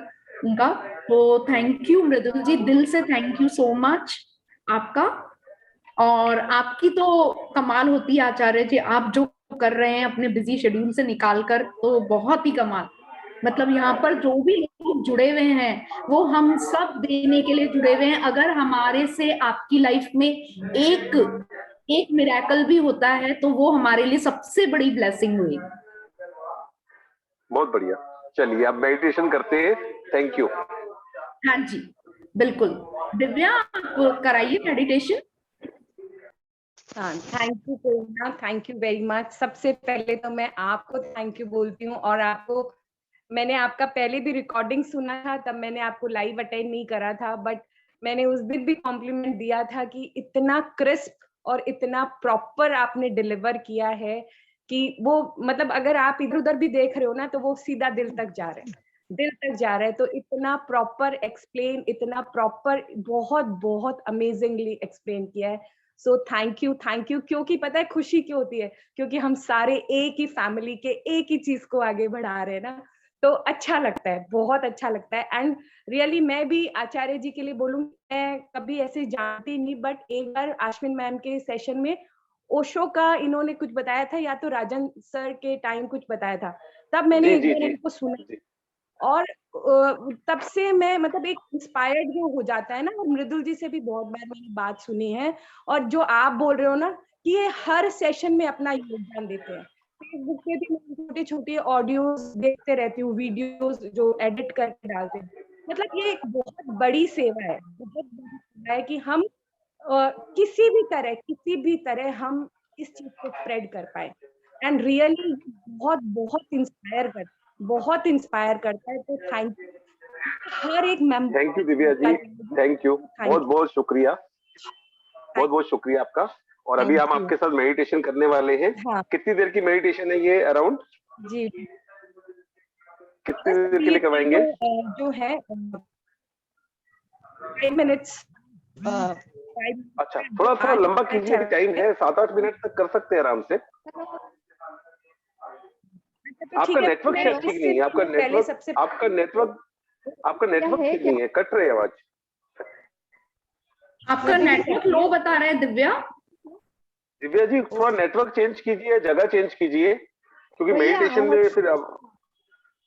उनका। तो थैंक यू मृदुल जी, दिल से थैंक यू सो मच आपका। और आपकी तो कमाल होती है आचार्य जी, आप जो कर रहे हैं अपने बिजी शेड्यूल से निकाल कर, तो बहुत ही कमाल। मतलब यहाँ पर जो भी लोग जुड़े हुए हैं वो हम सब देने के लिए जुड़े हुए हैं। अगर हमारे से आपकी लाइफ में एक मिरेकल भी होता है तो वो हमारे लिए सबसे बड़ी ब्लेसिंग हुई। बहुत बढ़िया, चलिए अब मेडिटेशन करते हैं। Thank you. हाँ जी बिल्कुल, दिव्या आप कराइए मेडिटेशन। हाँ, thank you Prerna, thank you very much. सबसे पहले तो मैं आपको थैंक यू बोलती हूँ, और आपको, मैंने आपका पहले भी रिकॉर्डिंग सुना था, तब मैंने आपको लाइव अटेंड नहीं करा था, बट मैंने उस दिन भी कॉम्प्लीमेंट दिया था कि इतना क्रिस्प और इतना प्रॉपर आपने डिलीवर किया है कि वो, मतलब अगर आप इधर उधर भी देख रहे हो ना तो वो सीधा दिल तक जा रहा है, दिल तक जा रहा है। तो इतना प्रॉपर एक्सप्लेन, इतना प्रॉपर, बहुत बहुत अमेजिंगली एक्सप्लेन किया है। सो थैंक यू, थैंक यू। क्योंकि पता है खुशी क्यों होती है? क्योंकि हम सारे एक ही फैमिली के एक ही चीज को आगे बढ़ा रहे हैं ना, तो अच्छा लगता है, बहुत अच्छा लगता है। एंड रियली मैं भी आचार्य जी के लिए बोलूँ, मैं कभी ऐसे जानती नहीं, बट एक बार अश्विन मैम के सेशन में ओशो का इन्होंने कुछ बताया था, या तो राजन सर के टाइम कुछ बताया था, तब मैंने एक बार इनको सुना, और तब से मैं, मतलब एक इंस्पायर्ड जो हो जाता है ना। और मृदुल जी से भी बहुत बार मैंने बात सुनी है, और जो आप बोल रहे हो ना कि ये हर सेशन में अपना योगदान देते हैं। फेसबुक पे भी मैं छोटे छोटे ऑडियोज देखते रहती हूँ, वीडियोस जो एडिट करके डालते हैं। मतलब ये एक बहुत बड़ी सेवा है, बहुत बड़ी सेवा है कि हम किसी भी तरह हम इस चीज को स्प्रेड कर पाए। एंड रियली बहुत बहुत इंस्पायर करता है। तो थैंक यू हर एक member. Thank you Divya ji, thank you, बहुत बहुत शुक्रिया, बहुत बहुत शुक्रिया आपका। और अभी हम आपके साथ मेडिटेशन करने वाले हैं। हाँ। कितनी देर की मेडिटेशन है ये अराउंड? जी, कितनी देर के लिए करवाएंगे? जो है 5 मिनट्स। अच्छा, थोड़ा लंबा कीजिए, टाइम है, 7-8 मिनट तक कर सकते हैं आराम से। आपका नेटवर्क शायद ठीक नहीं है, आपका नेटवर्क ठीक नहीं है, कट रही है आवाज। आपका नेटवर्क लो बता रहा है दिव्या। दिव्या जी थोड़ा नेटवर्क चेंज कीजिए, जगह चेंज कीजिए, क्योंकि मेडिटेशन में फिर अब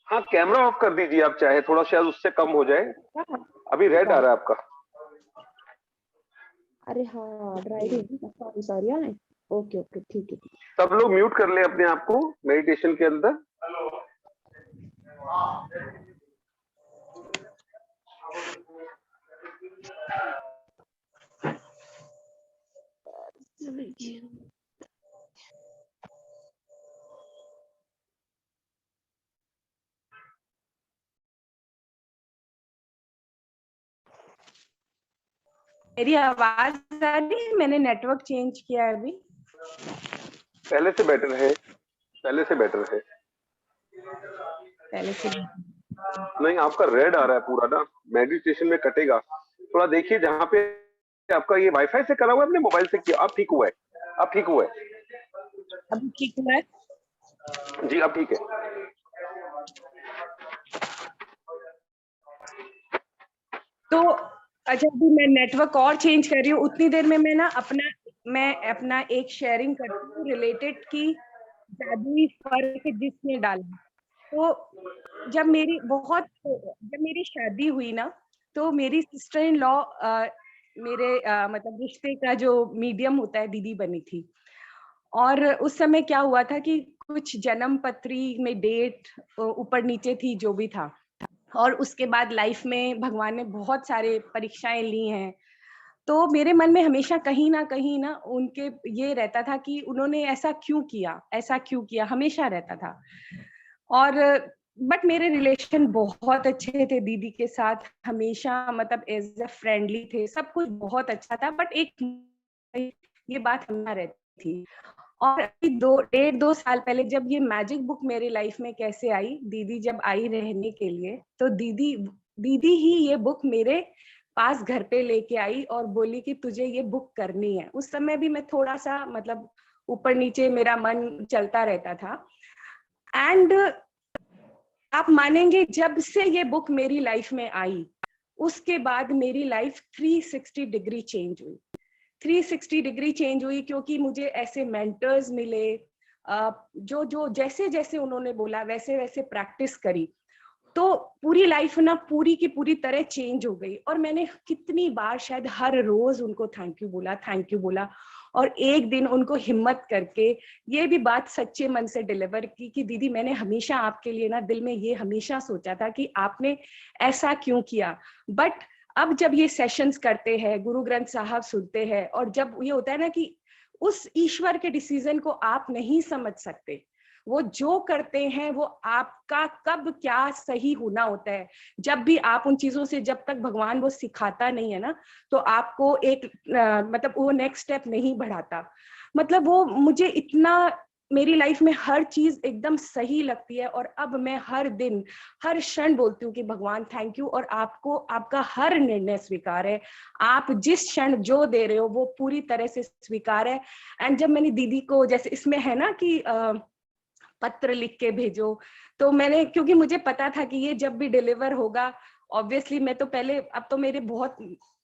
हाँ कैमरा ऑफ कर दीजिए आप चाहे, थोड़ा शायद उससे कम हो जाए। अभी रेड आ रहा है आपका। अरे हाँ सॉरी सॉरी, ओके ओके ठीक है। सब लोग म्यूट कर ले अपने आप को मेडिटेशन के अंदर। मेरी आवाज आ रही है? मैंने नेटवर्क चेंज किया है अभी। पहले से बेटर है, पहले से बेटर है। पहले से नहीं आपका रेड आ रहा है पूरा ना, मेडिटेशन में कटेगा। थोड़ा देखिए जहाँ पे आपका ये वाईफाई से करा हुआ है अपने मोबाइल से किया, अब ठीक हुआ है, अब ठीक हुआ है। अभी ठीक हुआ है जी, अब ठीक है। तो अच्छा अभी मैं नेटवर्क और चेंज कर रही हूँ, उतनी देर में मैं अपना एक शेयरिंग करती हूँ रिलेटेड की जादुई फर्क जिसने डाला। तो जब मेरी शादी हुई ना, तो मेरी सिस्टर इन लॉ मेरे मतलब रिश्ते का जो मीडियम होता है दीदी बनी थी। और उस समय क्या हुआ था कि कुछ जन्म पत्री में डेट ऊपर नीचे थी, जो भी था। और उसके बाद लाइफ में भगवान ने बहुत सारे परीक्षाएं ली हैं। तो मेरे मन में हमेशा कहीं ना उनके ये रहता था कि उन्होंने ऐसा क्यों किया, हमेशा रहता था। और बट मेरे रिलेशन बहुत अच्छे थे दीदी के साथ, हमेशा मतलब एज अ फ्रेंडली थे, सब कुछ बहुत अच्छा था। बट एक ये बात हमेशा रहती थी। और अभी 1.5-2 साल पहले जब ये मैजिक बुक मेरी लाइफ में कैसे आई, दीदी जब आई रहने के लिए, तो दीदी ही ये बुक मेरे पास घर पे लेके आई और बोली कि तुझे ये बुक करनी है। उस समय भी मैं थोड़ा सा मतलब ऊपर नीचे मेरा मन चलता रहता था। एंड आप मानेंगे, जब से ये बुक मेरी लाइफ में आई, उसके बाद मेरी लाइफ 360 डिग्री चेंज हुई। 360 डिग्री चेंज हुई क्योंकि मुझे ऐसे मेंटर्स मिले, जो जैसे जैसे उन्होंने बोला वैसे वैसे प्रैक्टिस करी, तो पूरी लाइफ ना पूरी की पूरी तरह चेंज हो गई। और मैंने कितनी बार शायद हर रोज उनको थैंक यू बोला। और एक दिन उनको हिम्मत करके ये भी बात सच्चे मन से डिलीवर की कि दीदी मैंने हमेशा आपके लिए ना दिल में ये हमेशा सोचा था कि आपने ऐसा क्यों किया। बट अब जब ये सेशंस करते हैं, गुरु ग्रंथ साहब सुनते हैं, और जब ये होता है ना कि उस ईश्वर के डिसीजन को आप नहीं समझ सकते, वो जो करते हैं वो आपका कब क्या सही होना होता है। जब भी आप उन चीजों से, जब तक भगवान वो सिखाता नहीं है ना, तो आपको एक मतलब वो नेक्स्ट स्टेप नहीं बढ़ाता। मतलब वो मुझे इतना मेरी लाइफ में हर चीज एकदम सही लगती है। और अब मैं हर दिन हर क्षण बोलती हूँ कि भगवान थैंक यू, और आपको आपका हर निर्णय स्वीकार है, आप जिस क्षण जो दे रहे हो वो पूरी तरह से स्वीकार है। एंड जब मैंने दीदी को, जैसे इसमें है ना कि पत्र लिख के भेजो, तो मैंने, क्योंकि मुझे पता था कि ये जब भी डिलीवर होगा, ऑब्वियसली मैं तो पहले, अब तो मेरे बहुत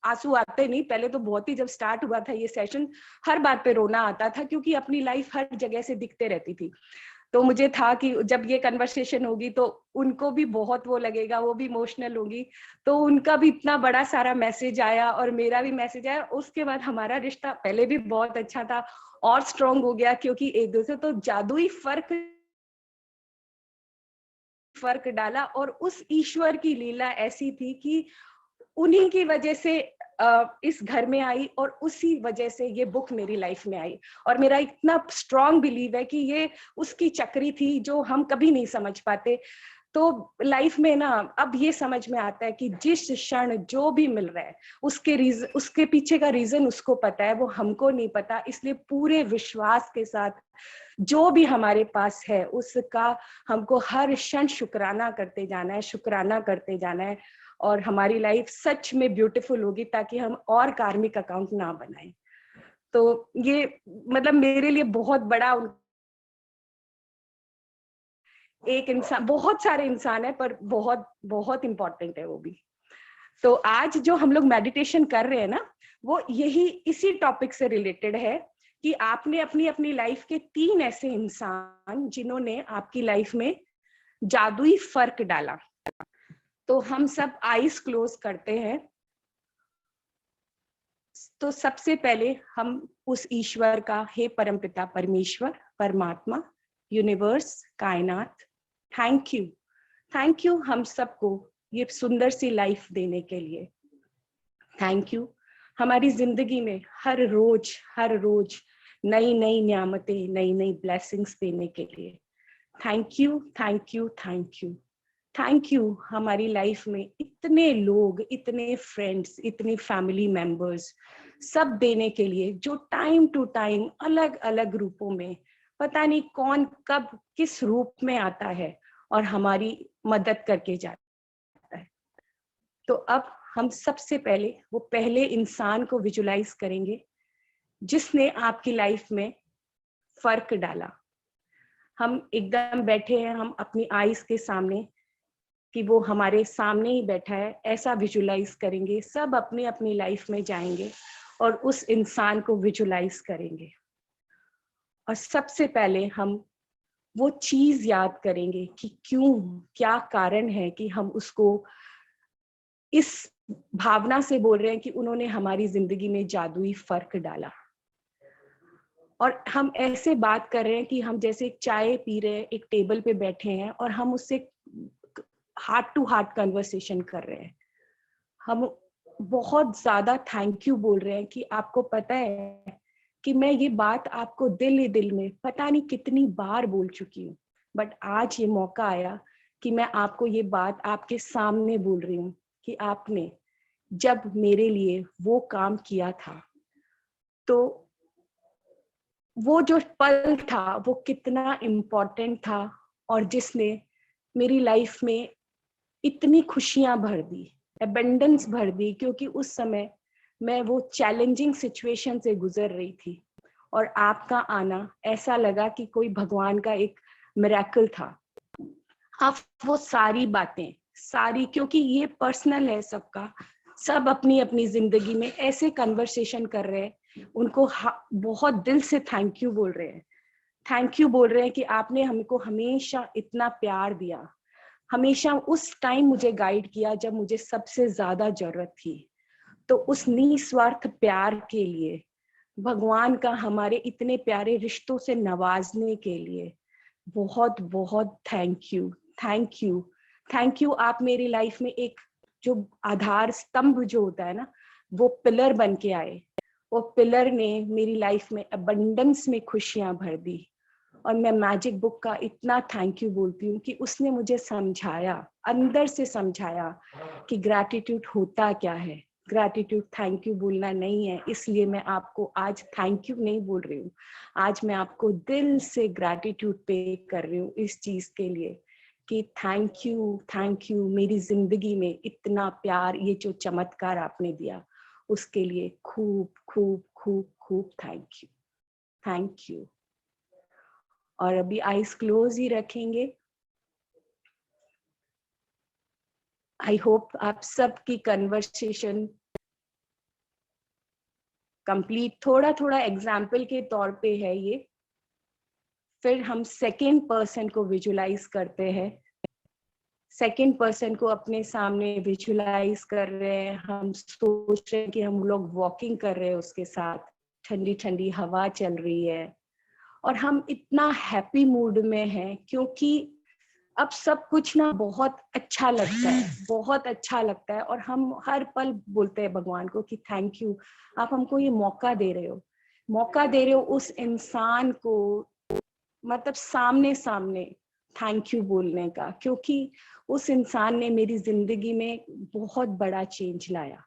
आंसू आते नहीं, पहले तो बहुत ही, जब स्टार्ट हुआ था ये सेशन हर बात पे रोना आता था, क्योंकि अपनी लाइफ हर जगह से दिखते रहती थी। तो मुझे था कि जब ये कन्वर्सेशन होगी तो उनको भी बहुत वो लगेगा, वो भी इमोशनल होगी। तो उनका भी इतना बड़ा सारा मैसेज आया और मेरा भी मैसेज आया। उसके बाद हमारा रिश्ता पहले भी बहुत अच्छा था और स्ट्रॉन्ग हो गया, क्योंकि एक दूसरे तो जादुई फर्क डाला। और उस ईश्वर की लीला ऐसी थी कि उन्हीं की वजह से इस घर में आई, और उसी वजह से ये बुक मेरी लाइफ में आई। और मेरा इतना स्ट्रॉन्ग बिलीव है कि ये उसकी चक्री थी जो हम कभी नहीं समझ पाते। तो लाइफ में ना अब ये समझ में आता है कि जिस क्षण जो भी मिल रहा है उसके पीछे का रीजन उसको पता है, वो हमको नहीं पता। इसलिए पूरे विश्वास के साथ जो भी हमारे पास है उसका हमको हर क्षण शुक्राना करते जाना है, और हमारी लाइफ सच में ब्यूटीफुल होगी, ताकि हम और कार्मिक अकाउंट ना बनाएं। तो ये मतलब मेरे लिए बहुत बड़ा, एक इंसान, बहुत सारे इंसान है पर बहुत बहुत इंपॉर्टेंट है वो भी। तो आज जो हम लोग मेडिटेशन कर रहे हैं ना, वो यही इसी टॉपिक से रिलेटेड है कि आपने अपनी अपनी लाइफ के 3 ऐसे इंसान जिन्होंने आपकी लाइफ में जादुई फर्क डाला। तो हम सब आईज क्लोज करते हैं। तो सबसे पहले हम उस ईश्वर का, हे परमपिता परमेश्वर, परमात्मा, यूनिवर्स, कायनात, थैंक यू हम सबको ये सुंदर सी लाइफ देने के लिए। थैंक यू हमारी जिंदगी में हर रोज नई नई नियामतें, नई नई ब्लेसिंग्स देने के लिए। थैंक यू हमारी लाइफ में इतने लोग, इतने फ्रेंड्स, इतने फैमिली मेंबर्स सब देने के लिए, जो टाइम टू टाइम अलग अलग रूपों में, पता नहीं कौन कब किस रूप में आता है और हमारी मदद करके जाता है। तो अब हम सबसे पहले वो पहले इंसान को विजुलाइज करेंगे जिसने आपकी लाइफ में फर्क डाला। हम एकदम बैठे हैं, हम अपनी आईज के सामने, कि वो हमारे सामने ही बैठा है, ऐसा विजुलाइज करेंगे। सब अपनी अपनी लाइफ में जाएंगे और उस इंसान को विजुलाइज करेंगे। और सबसे पहले हम वो चीज याद करेंगे कि क्यों, क्या कारण है कि हम उसको इस भावना से बोल रहे हैं कि उन्होंने हमारी जिंदगी में जादुई फर्क डाला। और हम ऐसे बात कर रहे हैं कि हम जैसे चाय पी रहे हैं, एक टेबल पे बैठे हैं और हम उससे हार्ट टू हार्ट कन्वर्सेशन कर रहे हैं। हम बहुत ज्यादा थैंक यू बोल रहे हैं कि आपको पता है कि मैं ये बात आपको दिल ही दिल में पता नहीं कितनी बार बोल चुकी हूँ, बट आज ये मौका आया कि मैं आपको ये बात आपके सामने बोल रही हूँ कि आपने जब मेरे लिए वो काम किया था, तो वो जो पल था वो कितना इम्पोर्टेंट था और जिसने मेरी लाइफ में इतनी खुशियां भर दी, एबंडेंस भर दी, क्योंकि उस समय मैं वो चैलेंजिंग सिचुएशन से गुजर रही थी और आपका आना ऐसा लगा कि कोई भगवान का एक मिरेकल था। अब वो सारी बातें, क्योंकि ये पर्सनल है सबका, सब अपनी अपनी जिंदगी में ऐसे कन्वर्सेशन कर रहे हैं, उनको बहुत दिल से थैंक यू बोल रहे हैं कि आपने हमको हमेशा इतना प्यार दिया, हमेशा उस टाइम मुझे गाइड किया जब मुझे सबसे ज्यादा जरूरत थी। तो उस निस्वार्थ प्यार के लिए, भगवान का हमारे इतने प्यारे रिश्तों से नवाजने के लिए बहुत बहुत थैंक यू। आप मेरी लाइफ में एक जो आधार स्तंभ जो होता है ना, वो पिलर बन के आए। वो पिलर ने मेरी लाइफ में अबंडेंस में खुशियां भर दी। और मैं मैजिक बुक का इतना थैंक यू बोलती हूँ कि उसने मुझे समझाया, अंदर से समझाया कि ग्रैटिट्यूड होता क्या है। ग्रैटिट्यूड थैंक यू बोलना नहीं है, इसलिए मैं आपको आज थैंक यू नहीं बोल रही हूँ, आज मैं आपको दिल से ग्रैटिट्यूड पे कर रही हूँ इस चीज के लिए कि थैंक यू मेरी जिंदगी में इतना प्यार, ये जो चमत्कार आपने दिया उसके लिए खूब खूब खूब खूब थैंक यू। और अभी आईज क्लोज ही रखेंगे। आई होप आप सबकी कन्वर्सेशन कंप्लीट, थोड़ा थोड़ा एग्जाम्पल के तौर पे है ये। फिर हम सेकेंड पर्सन को विजुलाइज करते हैं, सेकेंड पर्सन को अपने सामने विजुलाइज कर रहे हैं। हम सोच रहे हैं कि हम लोग वॉकिंग कर रहे हैं उसके साथ, ठंडी ठंडी हवा चल रही है और हम इतना हैप्पी मूड में हैं क्योंकि अब सब कुछ ना बहुत अच्छा लगता है और हम हर पल बोलते हैं भगवान को कि थैंक यू, आप हमको ये मौका दे रहे हो उस इंसान को, मतलब सामने थैंक यू बोलने का, क्योंकि उस इंसान ने मेरी जिंदगी में बहुत बड़ा चेंज लाया।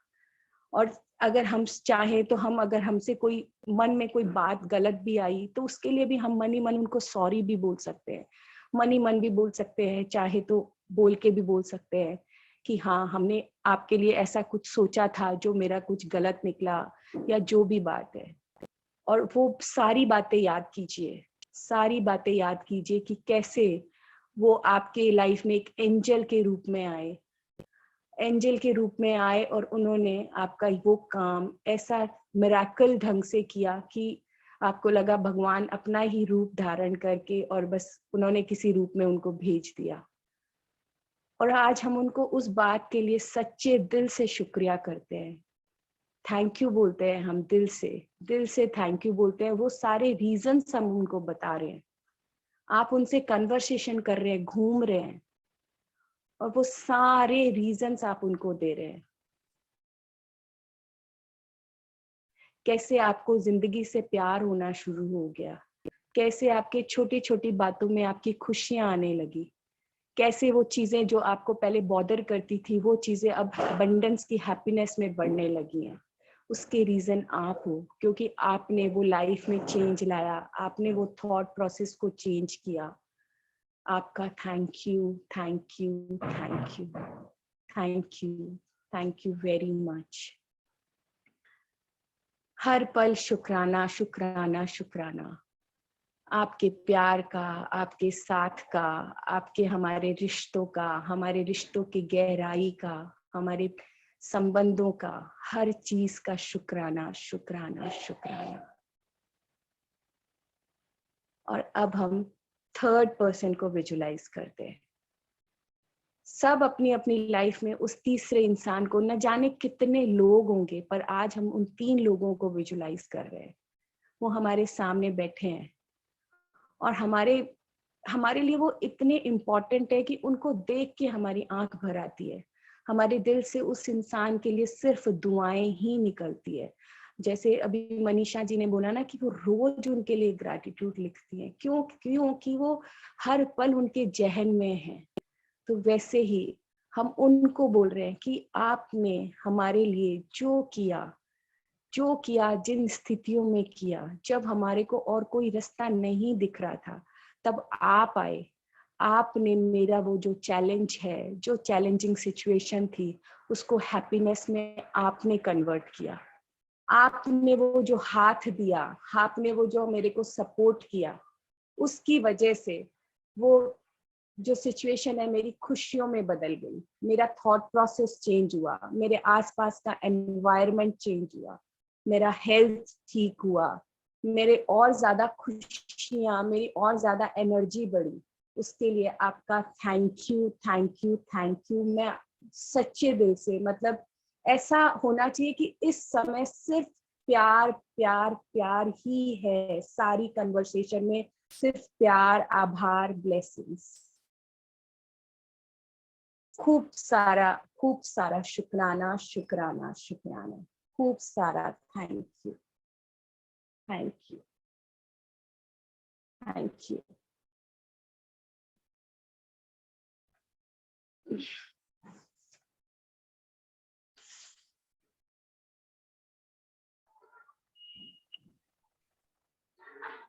और अगर हम चाहे तो हम, अगर हमसे कोई मन में कोई बात गलत भी आई तो उसके लिए भी हम मन ही मन उनको सॉरी भी बोल सकते हैं, मन ही मन भी बोल सकते हैं, चाहे तो बोल के भी बोल सकते हैं कि हाँ हमने आपके लिए ऐसा कुछ सोचा था जो मेरा कुछ गलत निकला, या जो भी बात है। और वो सारी बातें याद कीजिए कि कैसे वो आपके लाइफ में एक एंजल के रूप में आए और उन्होंने आपका वो काम ऐसा मिरेकल ढंग से किया कि आपको लगा भगवान अपना ही रूप धारण करके और बस उन्होंने किसी रूप में उनको भेज दिया। और आज हम उनको उस बात के लिए सच्चे दिल से शुक्रिया करते हैं, थैंक यू बोलते हैं, हम दिल से थैंक यू बोलते हैं। वो सारे रीजंस हम उनको बता रहे हैं, आप उनसे कन्वर्सेशन कर रहे हैं, घूम रहे हैं, और वो सारे रीजंस आप उनको दे रहे हैं। कैसे आपको जिंदगी से प्यार होना शुरू हो गया, कैसे आपके छोटी छोटी बातों में आपकी खुशियां आने लगी, कैसे वो चीजें जो आपको पहले बॉदर करती थी वो चीजें अब अबंडेंस की हैप्पीनेस में बढ़ने लगी हैं। उसके रीजन आप हो, क्योंकि आपने वो लाइफ में चेंज लाया, आपने वो थॉट प्रोसेस को चेंज किया। आपका thank you, thank you, thank you, thank you, thank you very much. हर पल शुक्राना, शुक्राना, शुक्राना, आपके प्यार का, आपके साथ का, आपके हमारे रिश्तों का, हमारे रिश्तों की गहराई का, हमारे संबंधों का, हर चीज का शुक्राना, शुक्राना, शुक्राना। और अब हम थर्ड पर्सन को विजुलाइज करते हैं। सब अपनी अपनी लाइफ में उस तीसरे इंसान को, न जाने कितने लोग होंगे, पर आज हम उन 3 लोगों को विजुलाइज कर रहे हैं। वो हमारे सामने बैठे हैं और हमारे लिए वो इतने इम्पोर्टेंट है कि उनको देख के हमारी आंख भर आती है। हमारे दिल से उस इंसान के लिए सिर्फ दुआएं ही निकलती है। जैसे अभी मनीषा जी ने बोला ना कि वो रोज उनके लिए ग्रैटिट्यूड लिखती हैं, क्योंकि वो हर पल उनके जहन में है। तो वैसे ही हम उनको बोल रहे हैं कि आपने हमारे लिए जो किया, जिन स्थितियों में किया, जब हमारे को और कोई रास्ता नहीं दिख रहा था, तब आप आए, आपने मेरा वो जो चैलेंज है, जो चैलेंजिंग सिचुएशन थी, उसको हैप्पीनेस में आपने कन्वर्ट किया। आपने वो जो हाथ दिया, आपने वो जो मेरे को सपोर्ट किया, उसकी वजह से वो जो सिचुएशन है मेरी खुशियों में बदल गई। मेरा थॉट प्रोसेस चेंज हुआ, मेरे आसपास का एनवायरनमेंट चेंज हुआ, मेरा हेल्थ ठीक हुआ, मेरे और ज्यादा खुशियां, मेरी और ज्यादा एनर्जी बढ़ी। उसके लिए आपका thank you, thank you, thank you. मैं सच्चे दिल से, मतलब ऐसा होना चाहिए कि इस समय सिर्फ प्यार प्यार प्यार ही है, सारी कन्वर्सेशन में सिर्फ प्यार, आभार, ब्लेसिंग्स। खूब सारा शुक्राना, शुक्राना, शुक्राना, खूब सारा thank you, thank you, thank you.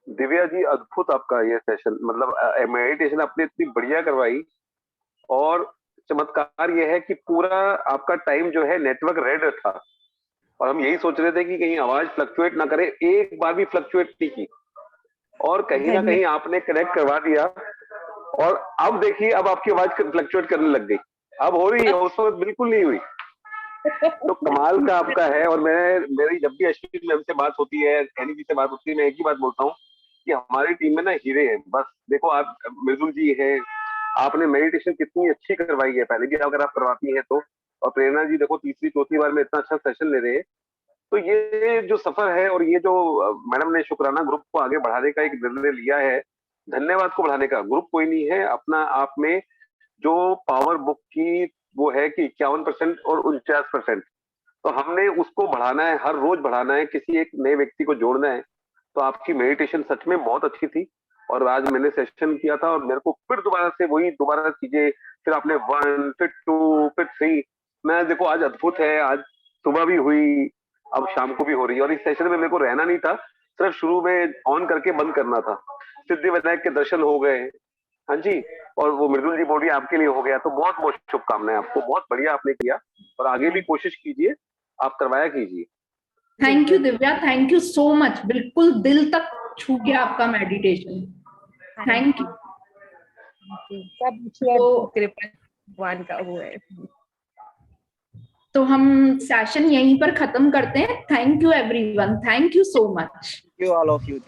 Divya ji, अद्भुत आपका ये सेशन, मतलब मेडिटेशन आपने इतनी बढ़िया करवाई। और चमत्कार ये है कि पूरा आपका टाइम जो है नेटवर्क रेड था, और हम यही सोच रहे थे कि कहीं आवाज फ्लक्चुएट ना करे, एक बार भी फ्लक्चुएट नहीं की, और कहीं ना कहीं आपने कनेक्ट करवा दिया। और अब देखिए, अब आपकी आवाज फ्लक्चुएट करने लग गई, अब हो रही है, उस वक्त बिल्कुल नहीं हुई। तो कमाल का आपका है। और मेरी जब भी अश्विन मैम से बात होती है, एनी जी से बात होती है, मैं एक ही बात बोलता हूँ कि हमारी टीम में ना हीरे हैं। बस देखो, आप मृदुल जी है, आपने मेडिटेशन कितनी अच्छी करवाई है, पहले भी अगर आप करवाती हैं तो। और प्रेरणा जी देखो, तीसरी चौथी बार में इतना अच्छा सेशन ले रहे हैं। तो ये जो सफर है, और ये जो मैडम ने शुक्राना ग्रुप को आगे बढ़ाने का एक निर्णय लिया है, धन्यवाद को बढ़ाने का, ग्रुप कोई नहीं है, अपना आप में जो पावर बुक की वो है कि 51% और 49%, तो हमने उसको बढ़ाना है, हर रोज बढ़ाना है, किसी एक नए व्यक्ति को जोड़ना है। तो आपकी मेडिटेशन सच में बहुत अच्छी थी। और आज मैंने सेशन किया था, और मेरे को फिर दोबारा से वही दोबारा चीजें, फिर आपने 1, फिर 2, फिर 3, मैं देखो आज अद्भुत है। आज सुबह भी हुई, अब शाम को भी हो रही है। और इस सेशन में मेरे को रहना नहीं था, सिर्फ शुरू में ऑन करके बंद करना था। सिद्धि विनायक के दर्शन हो गए, हाँ जी, और वो मृदुल जी बोली आपके लिए हो गया। तो बहुत बहुत शुभकामनाएं आपको, बहुत बढ़िया आपने किया, और आगे भी कोशिश कीजिए, आप करवाया कीजिए। Thank you Divya, thank you so much. बिल्कुल दिल तक छू गया आपका मेडिटेशन, थैंक यू। सब कृपा भगवान का वो है। तो हम सेशन यहीं पर खत्म करते हैं। Thank you everyone, thank you so much. Thank you all of you.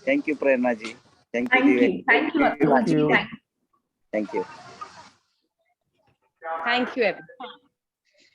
Thank you Prerna ji. Thank you Divya. Thank you Atul ji, you. Thank you. Thank you everyone.